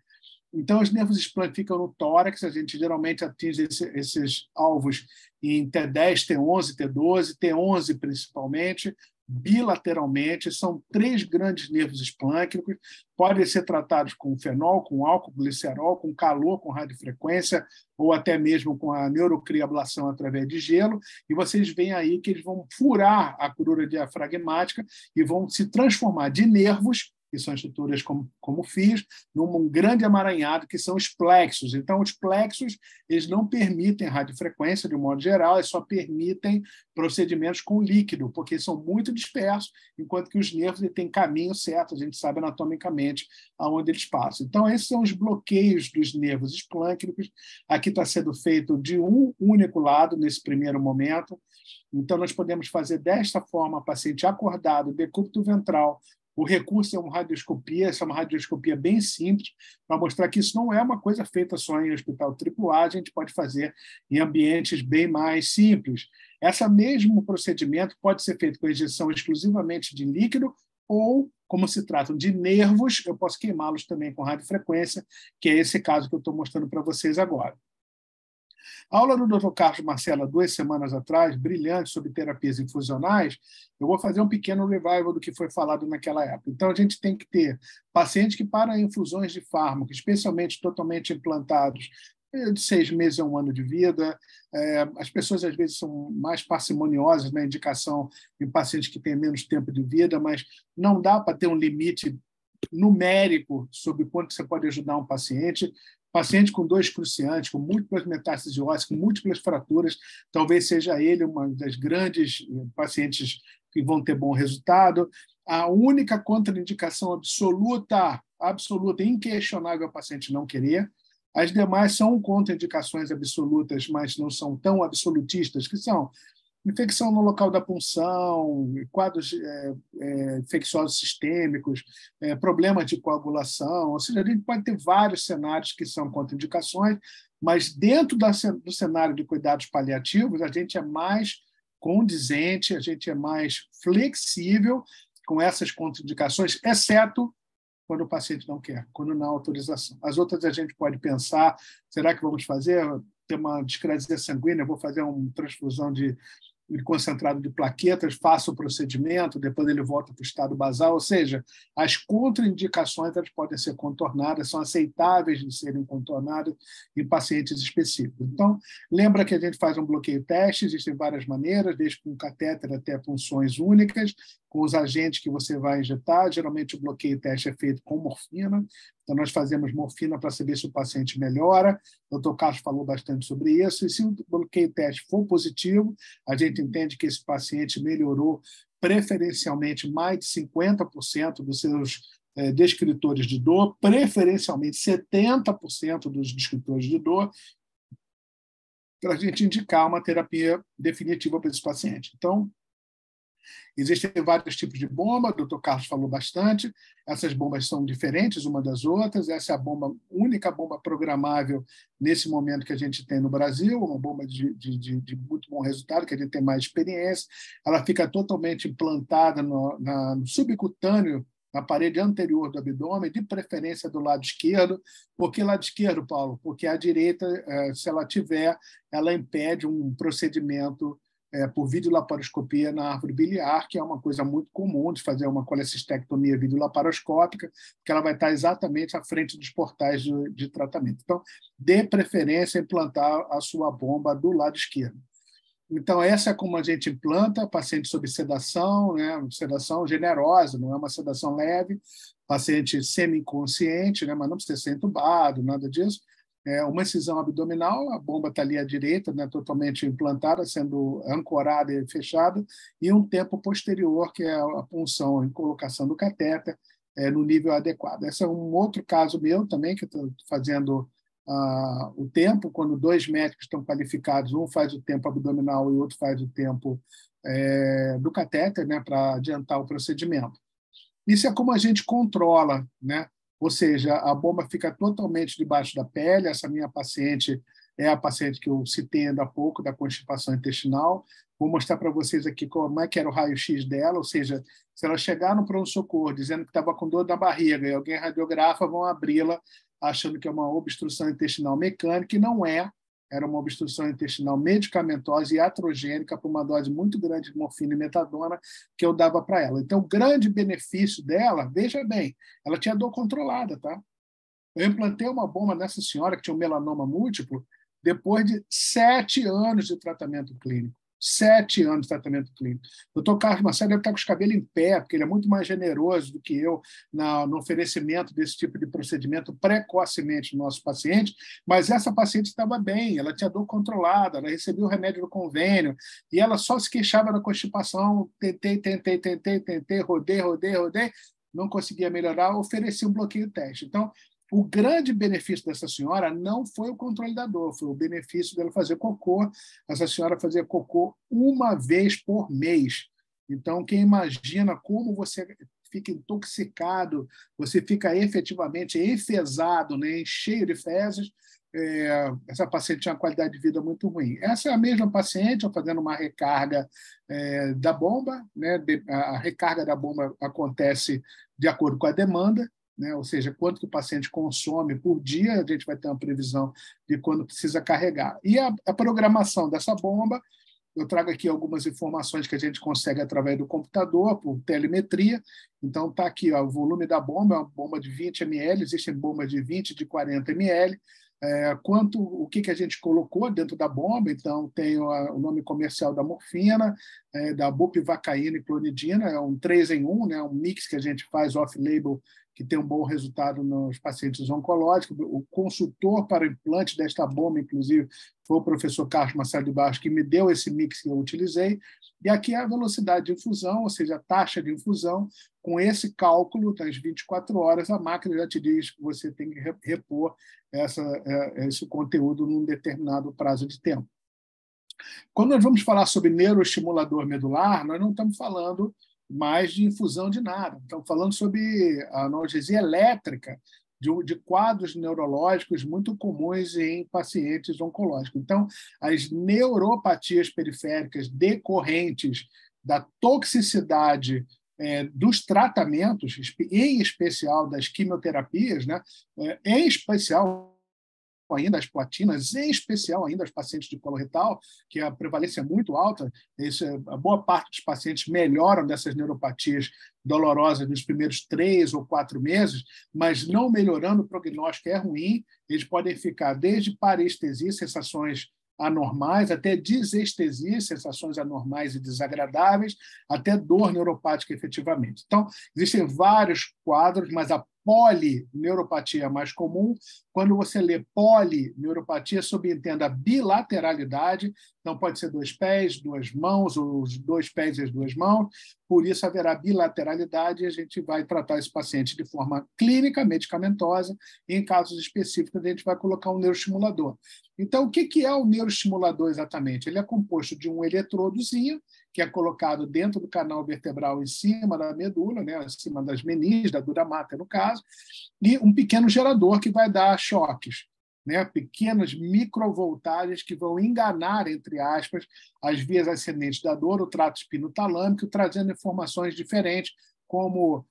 Então, os nervos esplâncnicos ficam no tórax, a gente geralmente atinge esses alvos em T10, T11, T12, T11 principalmente, bilateralmente. São 3 grandes nervos esplâncnicos, podem ser tratados com fenol, com álcool, glicerol, com calor, com radiofrequência, ou até mesmo com a neurocriablação através de gelo, e vocês veem aí que eles vão furar a crura diafragmática e vão se transformar de nervos, que são estruturas como fios, num grande amaranhado, que são os plexos. Então, os plexos eles não permitem radiofrequência, de um modo geral, eles só permitem procedimentos com líquido, porque são muito dispersos, enquanto que os nervos têm caminho certo, a gente sabe anatomicamente aonde eles passam. Então, esses são os bloqueios dos nervos esplâncnicos. Aqui está sendo feito de um único lado, nesse primeiro momento. Então, nós podemos fazer desta forma, paciente acordado, decúbito ventral. O recurso é uma radioscopia, essa é uma radioscopia bem simples, para mostrar que isso não é uma coisa feita só em hospital AAA, a gente pode fazer em ambientes bem mais simples. Esse mesmo procedimento pode ser feito com injeção exclusivamente de líquido ou, como se tratam de nervos, eu posso queimá-los também com radiofrequência, que é esse caso que eu estou mostrando para vocês agora. A aula do Dr. Carlos Marcelo, 2 semanas atrás, brilhante, sobre terapias infusionais, eu vou fazer um pequeno revival do que foi falado naquela época. Então, a gente tem que ter pacientes que, para infusões de fármaco, especialmente totalmente implantados, de 6 meses a 1 ano de vida. As pessoas, às vezes, são mais parcimoniosas na indicação em pacientes que têm menos tempo de vida, mas não dá para ter um limite numérico sobre quanto você pode ajudar um paciente. Paciente com 2 cruciantes, com múltiplas metástases ósseas, com múltiplas fraturas, talvez seja ele uma das grandes pacientes que vão ter bom resultado. A única contraindicação absoluta, inquestionável, é o paciente não querer. As demais são contraindicações absolutas, mas não são tão absolutistas, que são infecção no local da punção, quadros infecciosos sistêmicos, problemas de coagulação. Ou seja, a gente pode ter vários cenários que são contraindicações, mas dentro do cenário de cuidados paliativos, a gente é mais condizente, a gente é mais flexível com essas contraindicações, exceto quando o paciente não quer, quando não há autorização. As outras a gente pode pensar, será que vamos fazer? Ter uma discrasia sanguínea, vou fazer uma transfusão de concentrado de plaquetas, faça o procedimento, depois ele volta para o estado basal, ou seja, as contraindicações elas podem ser contornadas, são aceitáveis de serem contornadas em pacientes específicos. Então, lembra que a gente faz um bloqueio teste, existem várias maneiras, desde com catéter até punções únicas, com os agentes que você vai injetar. Geralmente o bloqueio teste é feito com morfina, então nós fazemos morfina para saber se o paciente melhora. O Dr. Carlos falou bastante sobre isso, e se o bloqueio teste for positivo, a gente entende que esse paciente melhorou preferencialmente mais de 50% dos seus descritores de dor, preferencialmente 70% dos descritores de dor, para a gente indicar uma terapia definitiva para esse paciente. Então, Existem vários tipos de bomba, o Dr. Carlos falou bastante. Essas bombas são diferentes uma das outras. Essa é a única bomba programável nesse momento que a gente tem no Brasil, uma bomba de muito bom resultado, que a gente tem mais experiência. Ela fica totalmente implantada no subcutâneo, na parede anterior do abdômen, de preferência do lado esquerdo. Por que lado esquerdo, Paulo? Porque a direita, se ela tiver, ela impede um procedimento por videolaparoscopia na árvore biliar, que é uma coisa muito comum de fazer uma colecistectomia videolaparoscópica, porque ela vai estar exatamente à frente dos portais de tratamento. Então, dê preferência a implantar a sua bomba do lado esquerdo. Então, essa é como a gente implanta, paciente sob sedação, né? Sedação generosa, não é uma sedação leve, paciente semi-inconsciente, né? Mas não precisa ser entubado, nada disso. Uma incisão abdominal, a bomba está ali à direita, né? Totalmente implantada, sendo ancorada e fechada, e um tempo posterior, que é a punção e colocação do catéter no nível adequado. Esse é um outro caso meu também, que estou fazendo o tempo, quando 2 médicos estão qualificados, um faz o tempo abdominal e o outro faz o tempo do catéter, né, para adiantar o procedimento. Isso é como a gente controla, né? Ou seja, a bomba fica totalmente debaixo da pele. Essa minha paciente é a paciente que eu citei ainda há pouco, da constipação intestinal. Vou mostrar para vocês aqui como é que era o raio-x dela, ou seja, se ela chegar no pronto-socorro dizendo que estava com dor na barriga e alguém radiografa, vão abri-la achando que é uma obstrução intestinal mecânica, e não é. Era uma obstrução intestinal medicamentosa e iatrogênica por uma dose muito grande de morfina e metadona que eu dava para ela. Então, o grande benefício dela, veja bem, ela tinha dor controlada, tá? Eu implantei uma bomba nessa senhora que tinha um melanoma múltiplo depois de 7 anos de tratamento clínico. 7 anos de tratamento clínico. O Dr. Carlos Marcelo deve estar com os cabelos em pé, porque ele é muito mais generoso do que eu no oferecimento desse tipo de procedimento precocemente no nosso paciente, mas essa paciente estava bem, ela tinha dor controlada, ela recebia o remédio do convênio, e ela só se queixava da constipação, tentei, rodei, não conseguia melhorar, ofereci um bloqueio teste. Então, o grande benefício dessa senhora não foi o controle da dor, foi o benefício dela fazer cocô. Essa senhora fazia cocô 1 vez por mês. Então, quem imagina como você fica intoxicado, você fica efetivamente enfesado, né, cheio de fezes, essa paciente tinha uma qualidade de vida muito ruim. Essa é a mesma paciente, fazendo uma recarga da bomba, né? A recarga da bomba acontece de acordo com a demanda, né? Ou seja, quanto que o paciente consome por dia, a gente vai ter uma previsão de quando precisa carregar. E a programação dessa bomba, eu trago aqui algumas informações que a gente consegue através do computador, por telemetria. Então, está aqui o volume da bomba, é uma bomba de 20 ml, existem bombas de 20, de 40 ml. O que a gente colocou dentro da bomba. Então, tem o nome comercial da morfina, da bupivacaína e clonidina, é um 3 em 1, né, um mix que a gente faz off-label, que tem um bom resultado nos pacientes oncológicos. O consultor para o implante desta bomba, inclusive, foi o professor Carlos Marcelo de Barros, que me deu esse mix que eu utilizei. E aqui é a velocidade de infusão, ou seja, a taxa de infusão. Com esse cálculo, das 24 horas, a máquina já te diz que você tem que repor esse conteúdo num determinado prazo de tempo. Quando nós vamos falar sobre neuroestimulador medular, nós não estamos falando mais de infusão de nada. Estamos falando sobre a analgesia elétrica de quadros neurológicos muito comuns em pacientes oncológicos. Então, as neuropatias periféricas decorrentes da toxicidade dos tratamentos, em especial das quimioterapias, né? Em especial ainda as platinas, em especial ainda os pacientes de coloretal, que a prevalência é muito alta, a boa parte dos pacientes melhoram dessas neuropatias dolorosas nos primeiros 3 ou 4 meses, mas não melhorando, o prognóstico é ruim, eles podem ficar desde parestesia, sensações anormais, até disestesia, sensações anormais e desagradáveis, até dor neuropática efetivamente. Então, existem vários quadros, mas a polineuropatia é mais comum. Quando você lê polineuropatia, subentenda a bilateralidade, então pode ser 2 pés, 2 mãos, ou os 2 pés e as 2 mãos, por isso haverá bilateralidade e a gente vai tratar esse paciente de forma clínica, medicamentosa, e em casos específicos a gente vai colocar um neuroestimulador. Então, o que é o neuroestimulador exatamente? Ele é composto de um eletrodozinho, que é colocado dentro do canal vertebral em cima da medula, né, em cima das meninges, da dura mater, no caso, e um pequeno gerador que vai dar choques, né, pequenas microvoltagens que vão enganar, entre aspas, as vias ascendentes da dor, o trato espinotalâmico, trazendo informações diferentes, como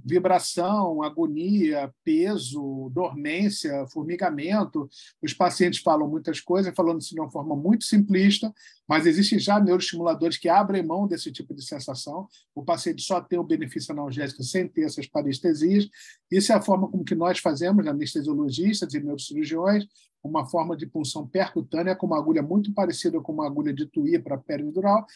vibração, agonia, peso, dormência, formigamento. Os pacientes falam muitas coisas, falando isso de uma forma muito simplista, mas existem já neuroestimuladores que abrem mão desse tipo de sensação. O paciente só tem o benefício analgésico sem ter essas parestesias. Isso é a forma como que nós fazemos, anestesiologistas e neurocirurgiões, uma forma de punção percutânea com uma agulha muito parecida com uma agulha de Tuí para peridural,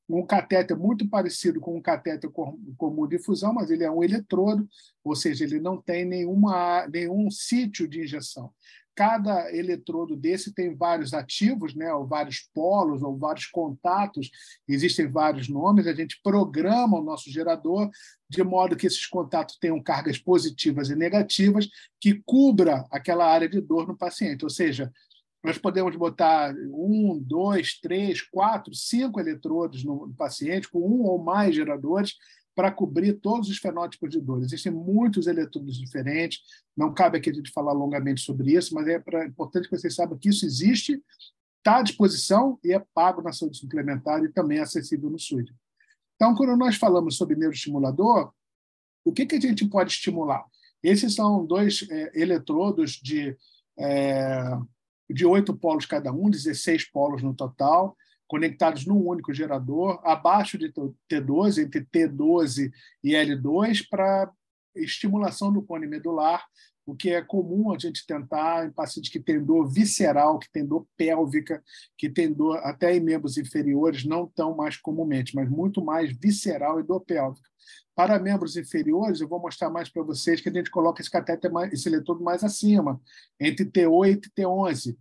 um catéter muito parecido com um catéter comum de infusão, mas ele é um eletrodo, ou seja, ele não tem nenhum sítio de injeção. Cada eletrodo desse tem vários ativos, né, ou vários polos, ou vários contatos, existem vários nomes, a gente programa o nosso gerador de modo que esses contatos tenham cargas positivas e negativas que cubra aquela área de dor no paciente, ou seja, nós podemos botar 1, 2, 3, 4, 5 eletrodos no paciente, com um ou mais geradores, para cobrir todos os fenótipos de dor. Existem muitos eletrodos diferentes, não cabe aqui a gente falar longamente sobre isso, mas é importante que vocês saibam que isso existe, está à disposição e é pago na saúde suplementar e também é acessível no SUS. Então, quando nós falamos sobre neuroestimulador, o que a gente pode estimular? Esses são dois eletrodos de 8 polos cada um, 16 polos no total, conectados num único gerador, abaixo de T12, entre T12 e L2, para estimulação do cone medular, o que é comum a gente tentar em pacientes que têm dor visceral, que têm dor pélvica, que têm dor até em membros inferiores, não tão mais comumente, mas muito mais visceral e dor pélvica. Para membros inferiores, eu vou mostrar mais para vocês que a gente coloca esse catéter, esse eletrodo mais acima, entre T8 e T11.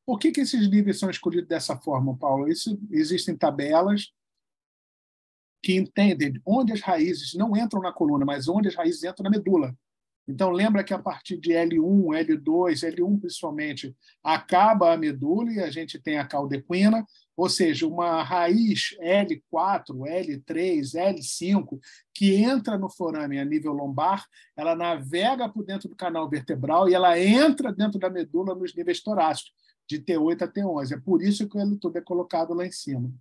Por que esses níveis são escolhidos dessa forma, Paulo? Existem tabelas que entendem onde as raízes não entram na coluna, mas onde as raízes entram na medula. Então, lembra que a partir de L1, L2, L1 principalmente, acaba a medula e a gente tem a caldequina, ou seja, uma raiz L4, L3, L5, que entra no forame a nível lombar, ela navega por dentro do canal vertebral e ela entra dentro da medula nos níveis torácicos, de T8 a T11. É por isso que o eletrodo é colocado lá em cima.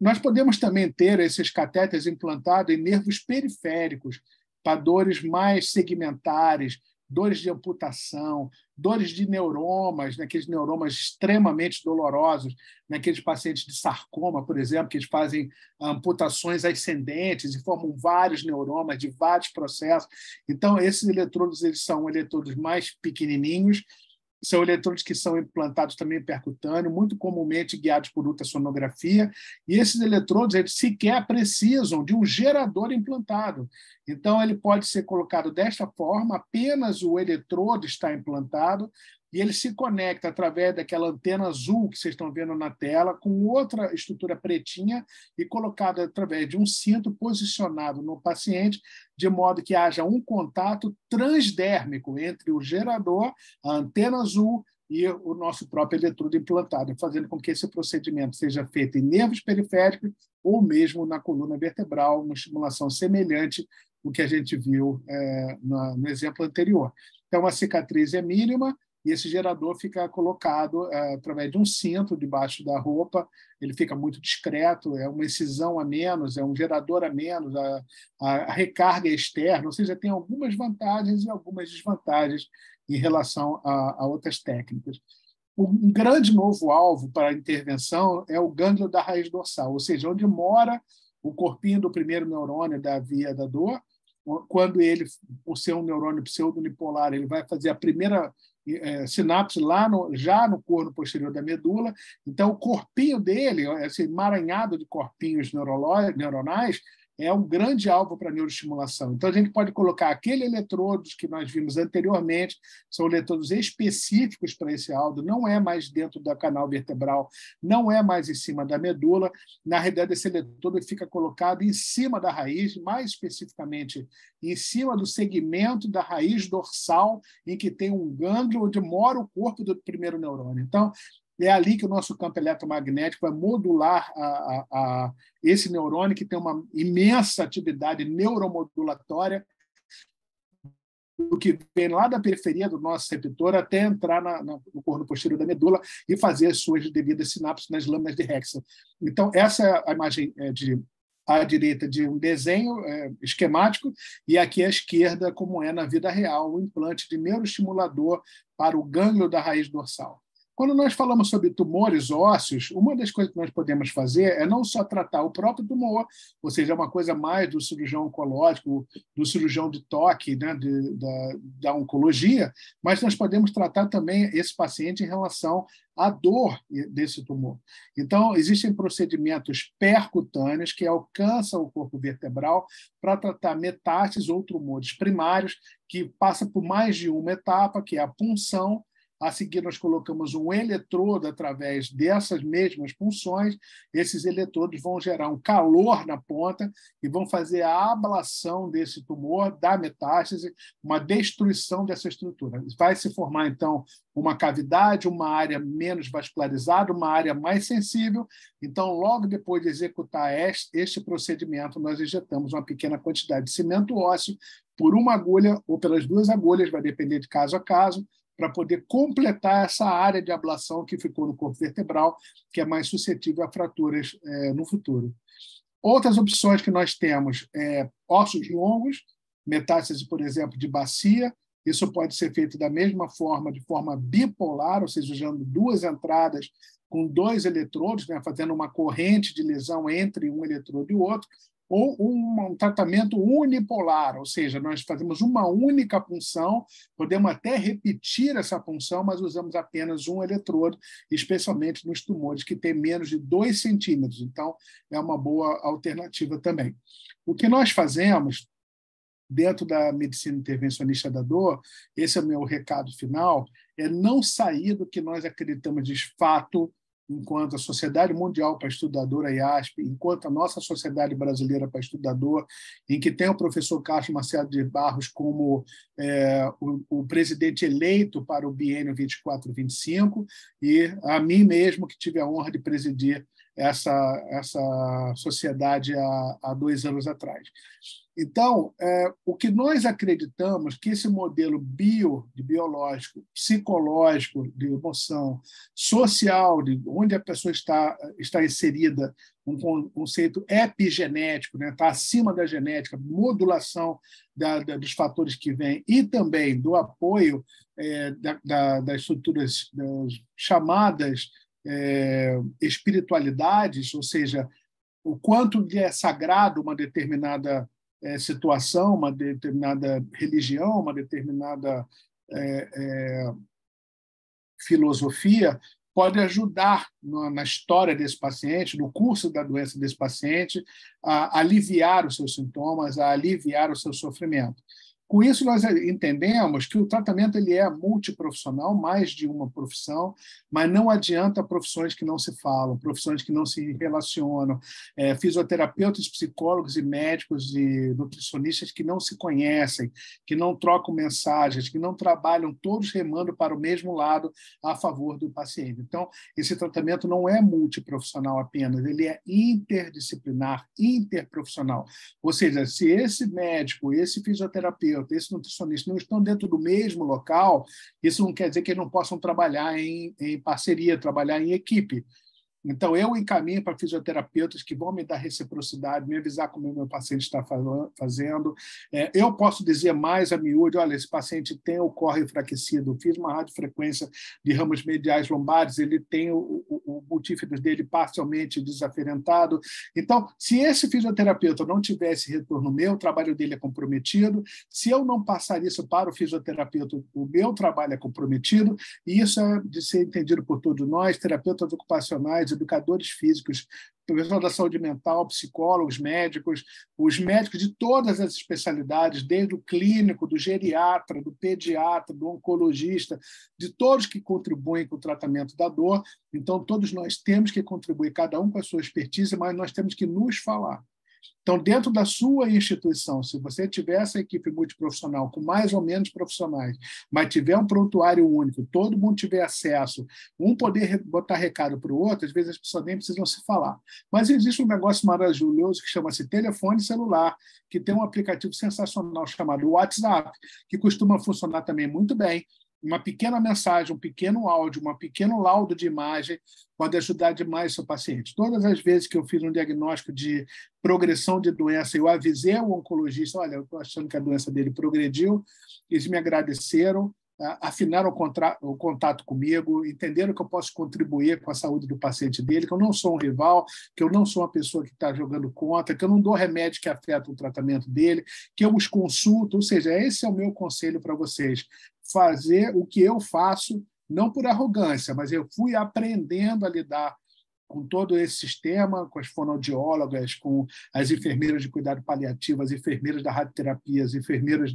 Nós podemos também ter esses catéteres implantados em nervos periféricos, para dores mais segmentares, dores de amputação, dores de neuromas, naqueles neuromas extremamente dolorosos, naqueles pacientes de sarcoma, por exemplo, que eles fazem amputações ascendentes e formam vários neuromas de vários processos. Então, esses eletrodos eles são eletrodos mais pequenininhos, são eletrodos que são implantados também percutâneo, muito comumente guiados por ultrassonografia, e esses eletrodos eles sequer precisam de um gerador implantado. Então, ele pode ser colocado desta forma, apenas o eletrodo está implantado, e ele se conecta através daquela antena azul que vocês estão vendo na tela, com outra estrutura pretinha e colocado através de um cinto posicionado no paciente, de modo que haja um contato transdérmico entre o gerador, a antena azul e o nosso próprio eletrodo implantado, fazendo com que esse procedimento seja feito em nervos periféricos ou mesmo na coluna vertebral, uma estimulação semelhante ao que a gente viu no exemplo anterior. Então, a cicatriz é mínima, e esse gerador fica colocado através de um cinto debaixo da roupa, ele fica muito discreto, é uma incisão a menos, é um gerador a menos, a recarga é externa, ou seja, tem algumas vantagens e algumas desvantagens em relação a outras técnicas. Um grande novo alvo para a intervenção é o gânglio da raiz dorsal, ou seja, onde mora o corpinho do primeiro neurônio da via da dor. Quando ele, por ser um neurônio pseudonipolar, ele vai fazer a primeira sinapse lá já no corno posterior da medula. Então, o corpinho dele, esse emaranhado de corpinhos neuronais, é um grande alvo para a neuroestimulação. Então, a gente pode colocar aquele eletrodos que nós vimos anteriormente, são eletrodos específicos para esse alvo, não é mais dentro do canal vertebral, não é mais em cima da medula. Na realidade, esse eletrodo fica colocado em cima da raiz, mais especificamente em cima do segmento da raiz dorsal, em que tem um gânglio onde mora o corpo do primeiro neurônio. Então, é ali que o nosso campo eletromagnético vai modular esse neurônio, que tem uma imensa atividade neuromodulatória, o que vem lá da periferia do nosso receptor até entrar no corno posterior da medula e fazer as suas devidas sinapses nas lâminas de Hexa. Então, essa é a imagem à direita de um desenho esquemático, e aqui à esquerda, como é na vida real, o implante de neuroestimulador para o gânglio da raiz dorsal. Quando nós falamos sobre tumores ósseos, uma das coisas que nós podemos fazer é não só tratar o próprio tumor, ou seja, uma coisa mais do cirurgião oncológico, do cirurgião de toque, né, da oncologia, mas nós podemos tratar também esse paciente em relação à dor desse tumor. Então, existem procedimentos percutâneos que alcançam o corpo vertebral para tratar metástases ou tumores primários, que passa por mais de uma etapa, que é a punção. A seguir, nós colocamos um eletrodo através dessas mesmas punções. Esses eletrodos vão gerar um calor na ponta e vão fazer a ablação desse tumor, da metástase, uma destruição dessa estrutura. Vai se formar, então, uma cavidade, uma área menos vascularizada, uma área mais sensível. Então, logo depois de executar este procedimento, nós injetamos uma pequena quantidade de cimento ósseo por uma agulha ou pelas duas agulhas, vai depender de caso a caso, para poder completar essa área de ablação que ficou no corpo vertebral, que é mais suscetível a fraturas no futuro. Outras opções que nós temos ossos longos, metástase, por exemplo, de bacia. Isso pode ser feito da mesma forma, de forma bipolar, ou seja, usando duas entradas com dois eletrodos, né, fazendo uma corrente de lesão entre um eletrodo e o outro, ou um tratamento unipolar, ou seja, nós fazemos uma única punção, podemos até repetir essa punção, mas usamos apenas um eletrodo, especialmente nos tumores que têm menos de 2 centímetros. Então, é uma boa alternativa também. O que nós fazemos dentro da medicina intervencionista da dor, esse é o meu recado final, é não sair do que nós acreditamos de fato, enquanto a Sociedade Mundial para Estudador, a IASP, enquanto a nossa Sociedade Brasileira para Estudador, em que tem o professor Carlos Marcelo de Barros como o presidente eleito para o biênio 24-25, e a mim mesmo, que tive a honra de presidir essa sociedade há 2 anos atrás. Então, o que nós acreditamos que esse modelo biológico, psicológico, de emoção, social, de onde a pessoa está inserida, um conceito epigenético, né, está acima da genética, modulação dos fatores que vêm e também do apoio das estruturas chamadas espiritualidades, ou seja, o quanto é sagrado uma determinada situação, uma determinada religião, uma determinada filosofia, pode ajudar na história desse paciente, no curso da doença desse paciente, a aliviar os seus sintomas, a aliviar o seu sofrimento. Com isso, nós entendemos que o tratamento ele é multiprofissional, mais de uma profissão, mas não adianta profissões que não se falam, profissões que não se relacionam, fisioterapeutas, psicólogos e médicos e nutricionistas que não se conhecem, que não trocam mensagens, que não trabalham todos remando para o mesmo lado a favor do paciente. Então, esse tratamento não é multiprofissional apenas, ele é interdisciplinar, interprofissional. Ou seja, se esse médico, esse fisioterapeuta, esse nutricionista não estão dentro do mesmo local, isso não quer dizer que eles não possam trabalhar em parceria, trabalhar em equipe. Então, eu encaminho para fisioterapeutas que vão me dar reciprocidade, me avisar como o meu paciente está fazendo. Eu posso dizer mais a miúde, olha, esse paciente tem o corre enfraquecido, fiz uma radiofrequência de ramos mediais lombares, ele tem o multífidos dele parcialmente desaferentado. Então, se esse fisioterapeuta não tiver esse retorno meu, o trabalho dele é comprometido. Se eu não passar isso para o fisioterapeuta, o meu trabalho é comprometido, e isso é de ser entendido por todos nós, terapeutas ocupacionais, estudantes, educadores físicos, profissional da saúde mental, psicólogos, médicos, os médicos de todas as especialidades, desde o clínico, do geriatra, do pediatra, do oncologista, de todos que contribuem com o tratamento da dor. Então, todos nós temos que contribuir, cada um com a sua expertise, mas nós temos que nos falar. Então, dentro da sua instituição, se você tiver essa equipe multiprofissional com mais ou menos profissionais, mas tiver um prontuário único, todo mundo tiver acesso, um poder botar recado para o outro, às vezes as pessoas nem precisam se falar. Mas existe um negócio maravilhoso que chama-se telefone celular, que tem um aplicativo sensacional chamado WhatsApp, que costuma funcionar também muito bem. Uma pequena mensagem, um pequeno áudio, um pequeno laudo de imagem pode ajudar demais o seu paciente. Todas as vezes que eu fiz um diagnóstico de progressão de doença, eu avisei o oncologista, olha, eu estou achando que a doença dele progrediu, eles me agradeceram, afinaram o contato comigo, entenderam que eu posso contribuir com a saúde do paciente dele, que eu não sou um rival, que eu não sou uma pessoa que está jogando contra, que eu não dou remédio que afeta o tratamento dele, que eu os consulto. Ou seja, esse é o meu conselho para vocês. Fazer o que eu faço, não por arrogância, mas eu fui aprendendo a lidar com todo esse sistema, com as fonoaudiólogas, com as enfermeiras de cuidado paliativo, as enfermeiras da radioterapia, as enfermeiras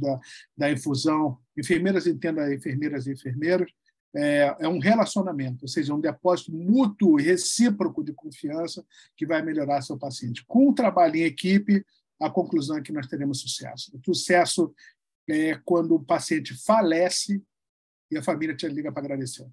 da infusão, enfermeiras, entenda enfermeiras e enfermeiros, é um relacionamento, ou seja, um depósito mútuo e recíproco de confiança que vai melhorar seu paciente. Com o trabalho em equipe, a conclusão é que nós teremos sucesso. O sucesso é quando o paciente falece e a família te liga para agradecer.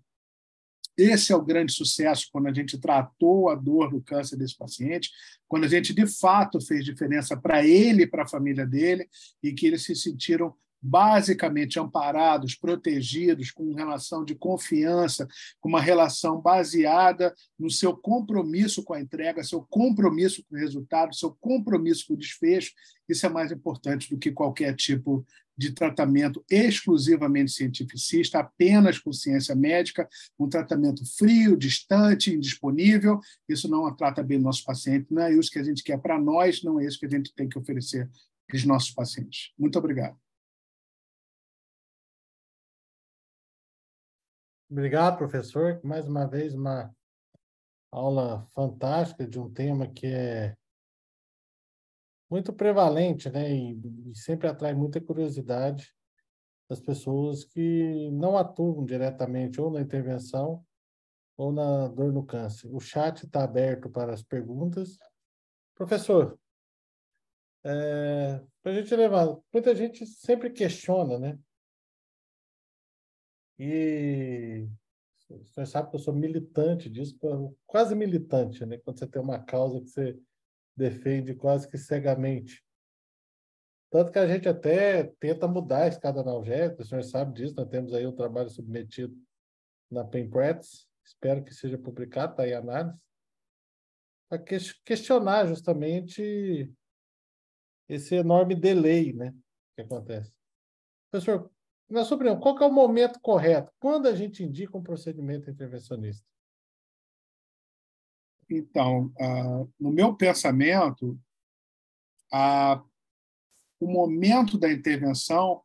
Esse é o grande sucesso quando a gente tratou a dor do câncer desse paciente, quando a gente, de fato, fez diferença para ele e para a família dele, e que eles se sentiram basicamente amparados, protegidos, com relação de confiança, com uma relação baseada no seu compromisso com a entrega, seu compromisso com o resultado, seu compromisso com o desfecho. Isso é mais importante do que qualquer tipo de tratamento exclusivamente cientificista, apenas com ciência médica, um tratamento frio, distante, indisponível. Isso não trata bem o nosso paciente, não é isso que a gente quer para nós, não é isso que a gente tem que oferecer para os nossos pacientes. Muito obrigado. Obrigado, professor. Mais uma vez, uma aula fantástica de um tema que é muito prevalente, né? E sempre atrai muita curiosidade das pessoas que não atuam diretamente ou na intervenção ou na dor no câncer. O chat está aberto para as perguntas. Professor, para a gente levar, muita gente sempre questiona, né? E você sabe que eu sou militante disso, quase militante, né? Quando você tem uma causa que você defende quase que cegamente. Tanto que a gente até tenta mudar a escada analgésica, o senhor sabe disso, nós temos aí o trabalho submetido na Pain Practice, espero que seja publicado, está aí a análise, para questionar justamente esse enorme delay, né, que acontece. Professor, na sua opinião, qual que é o momento correto? Quando a gente indica um procedimento intervencionista? Então, no meu pensamento, o momento da intervenção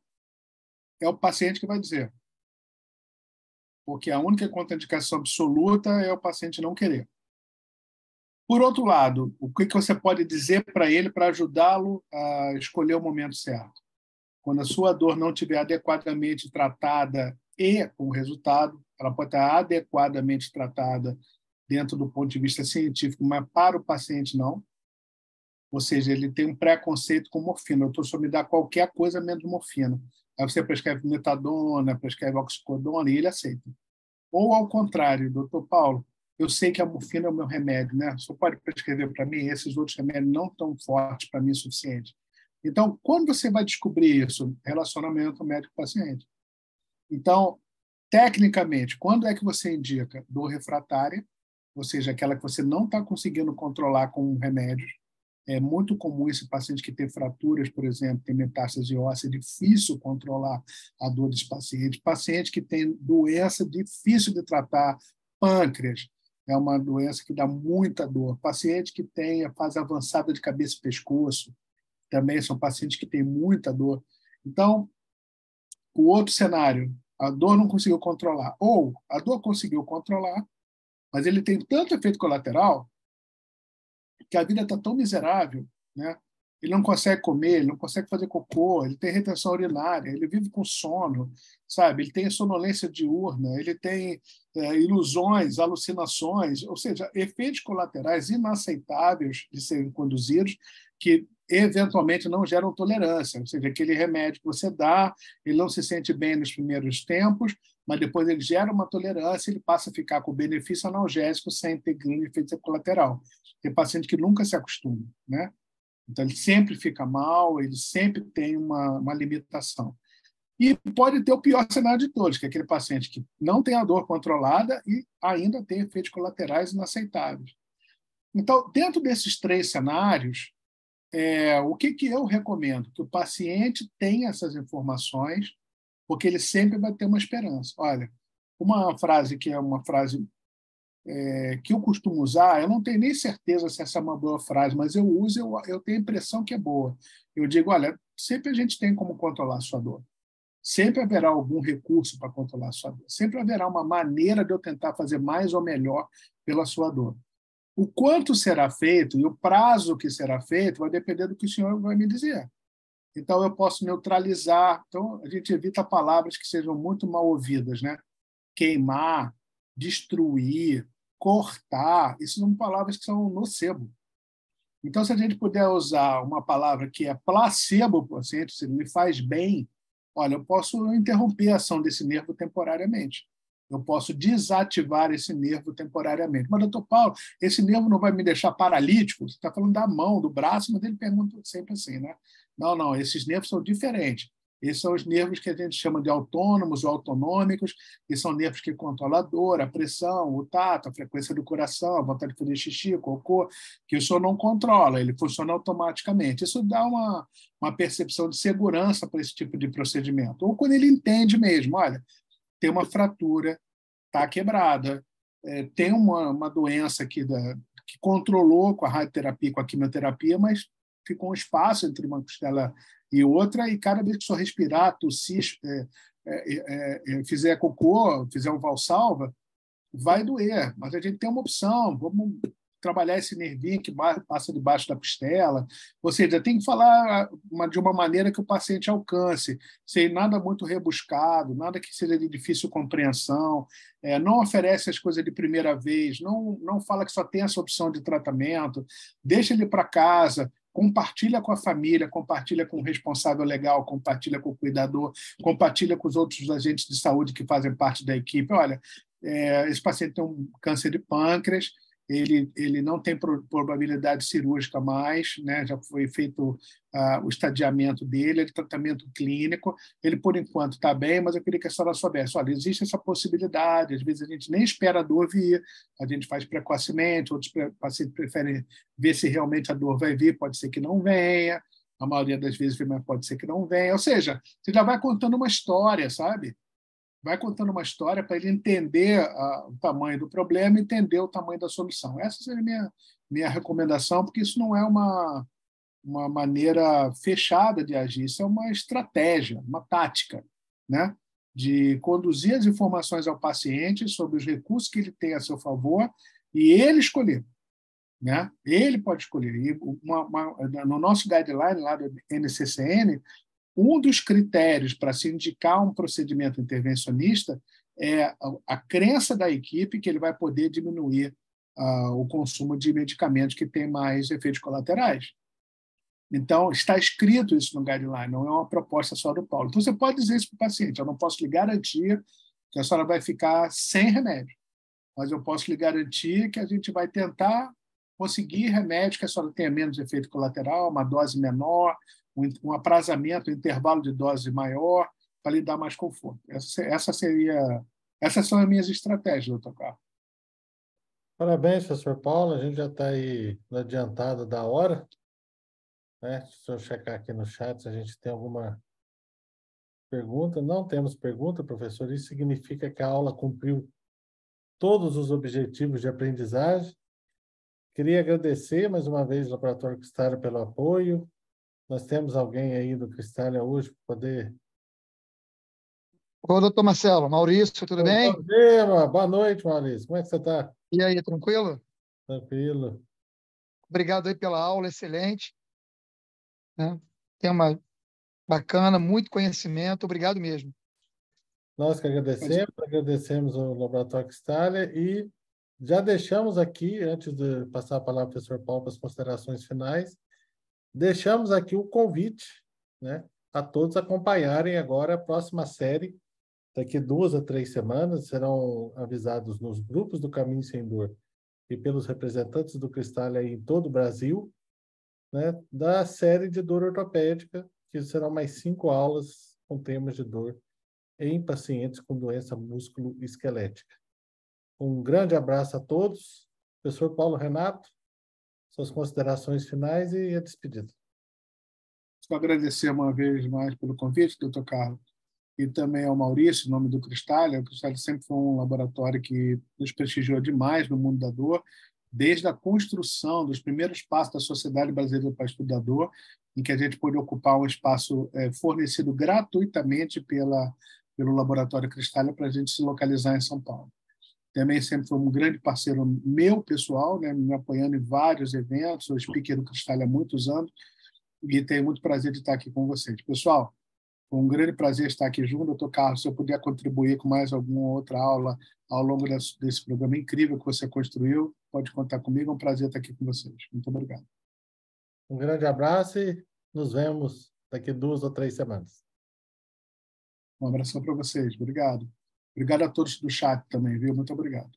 é o paciente que vai dizer. Porque a única contraindicação absoluta é o paciente não querer. Por outro lado, o que você pode dizer para ele para ajudá-lo a escolher o momento certo? Quando a sua dor não estiver adequadamente tratada e com resultado, ela pode estar adequadamente tratada dentro do ponto de vista científico, mas para o paciente não. Ou seja, ele tem um preconceito com morfina. O doutor só me dá qualquer coisa menos morfina. Aí você prescreve metadona, prescreve oxicodona e ele aceita. Ou, ao contrário, doutor Paulo, eu sei que a morfina é o meu remédio, né? Só pode prescrever para mim, esses outros remédios não tão fortes para mim o suficiente. Então, quando você vai descobrir isso? Relacionamento médico-paciente. Então, tecnicamente, quando é que você indica dor refratária, ou seja, aquela que você não está conseguindo controlar com remédios? É muito comum esse paciente que tem fraturas, por exemplo, tem metástase óssea, é difícil controlar a dor desse paciente. Paciente que tem doença difícil de tratar, pâncreas, é uma doença que dá muita dor. Paciente que tem a fase avançada de cabeça e pescoço, também são pacientes que têm muita dor. Então, o outro cenário, a dor não conseguiu controlar, ou a dor conseguiu controlar, mas ele tem tanto efeito colateral que a vida está tão miserável, né? Ele não consegue comer, ele não consegue fazer cocô, ele tem retenção urinária, ele vive com sono, sabe? Ele tem sonolência diurna, ele tem ilusões, alucinações, ou seja, efeitos colaterais inaceitáveis de serem conduzidos que eventualmente não geram tolerância, ou seja, aquele remédio que você dá, ele não se sente bem nos primeiros tempos, mas depois ele gera uma tolerância, ele passa a ficar com benefício analgésico sem ter grande efeito colateral. Tem paciente que nunca se acostuma, né? Então, ele sempre fica mal, ele sempre tem uma limitação. E pode ter o pior cenário de todos, que é aquele paciente que não tem a dor controlada e ainda tem efeitos colaterais inaceitáveis. Então, dentro desses 3 cenários, o que eu recomendo? Que o paciente tenha essas informações, porque ele sempre vai ter uma esperança. Olha, uma frase que é uma frase que eu costumo usar, eu não tenho nem certeza se essa é uma boa frase, mas eu uso, eu tenho a impressão que é boa. Eu digo, olha, sempre a gente tem como controlar a sua dor. Sempre haverá algum recurso para controlar a sua dor. Sempre haverá uma maneira de eu tentar fazer mais ou melhor pela sua dor. O quanto será feito e o prazo que será feito vai depender do que o senhor vai me dizer. Então, eu posso neutralizar. Então, a gente evita palavras que sejam muito mal ouvidas, né? Queimar, destruir, cortar, isso são palavras que são nocebo. Então, se a gente puder usar uma palavra que é placebo para o paciente, se ele me faz bem, olha, eu posso interromper a ação desse nervo temporariamente. Eu posso desativar esse nervo temporariamente. Mas, doutor Paulo, esse nervo não vai me deixar paralítico? Você está falando da mão, do braço, mas ele pergunta sempre assim, né? Não, esses nervos são diferentes. Esses são os nervos que a gente chama de autônomos ou autonômicos, que são nervos que controlam a dor, a pressão, o tato, a frequência do coração, a vontade de fazer xixi, cocô, que o senhor não controla, ele funciona automaticamente. Isso dá uma percepção de segurança para esse tipo de procedimento. Ou quando ele entende mesmo, olha, tem uma fratura, está quebrada, tem uma doença aqui que controlou com a radioterapia, com a quimioterapia, mas ficou um espaço entre uma costela e outra, e cada vez que o senhor respirar, tossir, fizer cocô, fizer um valsalva, vai doer, mas a gente tem uma opção, vamos trabalhar esse nervinho que passa debaixo da costela, ou seja, tem que falar de uma maneira que o paciente alcance, sem nada muito rebuscado, nada que seja de difícil compreensão, não oferece as coisas de primeira vez, não fala que só tem essa opção de tratamento, deixa ele para casa, compartilha com a família, compartilha com o responsável legal, compartilha com o cuidador, compartilha com os outros agentes de saúde que fazem parte da equipe. Olha, esse paciente tem um câncer de pâncreas, ele não tem probabilidade cirúrgica mais, né? Já foi feito o estadiamento dele, de tratamento clínico. Ele, por enquanto, está bem, mas eu queria que a senhora soubesse. Olha, existe essa possibilidade, às vezes a gente nem espera a dor vir, a gente faz precocemente, outros pacientes preferem ver se realmente a dor vai vir, pode ser que não venha, a maioria das vezes mas pode ser que não venha. Ou seja, você já vai contando uma história, sabe? Vai contando uma história para ele entender o tamanho do problema e entender o tamanho da solução. Essa seria a minha recomendação, porque isso não é uma maneira fechada de agir, isso é uma estratégia, uma tática, né? De conduzir as informações ao paciente sobre os recursos que ele tem a seu favor e ele escolher. Né? Ele pode escolher. E no nosso guideline lá do NCCN, um dos critérios para se indicar um procedimento intervencionista é a crença da equipe que ele vai poder diminuir o consumo de medicamentos que têm mais efeitos colaterais. Então, está escrito isso no guideline, não é uma proposta só do Paulo. Então, você pode dizer isso para o paciente, eu não posso lhe garantir que a senhora vai ficar sem remédio, mas eu posso lhe garantir que a gente vai tentar conseguir remédio que a senhora tenha menos efeito colateral, uma dose menor, um aprazamento, um intervalo de dose maior, para lhe dar mais conforto. Essas são as minhas estratégias, doutor Carlos. Parabéns, professor Paulo. A gente já está aí no adiantado da hora. Né? Se eu checar aqui no chat se a gente tem alguma pergunta. Não temos pergunta, professor. Isso significa que a aula cumpriu todos os objetivos de aprendizagem. Queria agradecer mais uma vez ao Laboratório Cristália pelo apoio. Nós temos alguém aí do Cristália hoje para poder Ô, doutor Marcelo, Maurício, tudo bem? Bom dia, boa noite, Maurício. Como é que você está? E aí, tranquilo? Tranquilo. Obrigado aí pela aula, excelente, né? Tema bacana, muito conhecimento, obrigado mesmo. Nós que agradecemos ao Laboratório Cristália e já deixamos aqui, antes de passar a palavra ao professor Paulo para as considerações finais, deixamos aqui o convite, né, a todos acompanharem agora a próxima série. Daqui 2 a 3 semanas serão avisados nos grupos do Caminho Sem Dor e pelos representantes do Cristália em todo o Brasil, né, da série de dor ortopédica, que serão mais 5 aulas com temas de dor em pacientes com doença músculo-esquelética. Um grande abraço a todos. Professor Paulo Renato, suas considerações finais e a despedida. Só agradecer uma vez mais pelo convite, doutor Carlos, e também ao Maurício, em nome do Cristália. O Cristália sempre foi um laboratório que nos prestigiou demais no mundo da dor, desde a construção dos primeiros passos da Sociedade Brasileira para Estudo da Dor, em que a gente pôde ocupar um espaço fornecido gratuitamente pelo Laboratório Cristália para a gente se localizar em São Paulo. Também sempre foi um grande parceiro meu, pessoal, né, me apoiando em vários eventos, sou speaker do Cristália há muitos anos, e tenho muito prazer de estar aqui com vocês. Pessoal, foi um grande prazer estar aqui junto. Doutor Carlos, se eu puder contribuir com mais alguma outra aula ao longo desse programa incrível que você construiu, pode contar comigo. É um prazer estar aqui com vocês. Muito obrigado. Um grande abraço e nos vemos daqui 2 a 3 semanas. Um abração para vocês. Obrigado. Obrigado a todos do chat também, viu? Muito obrigado.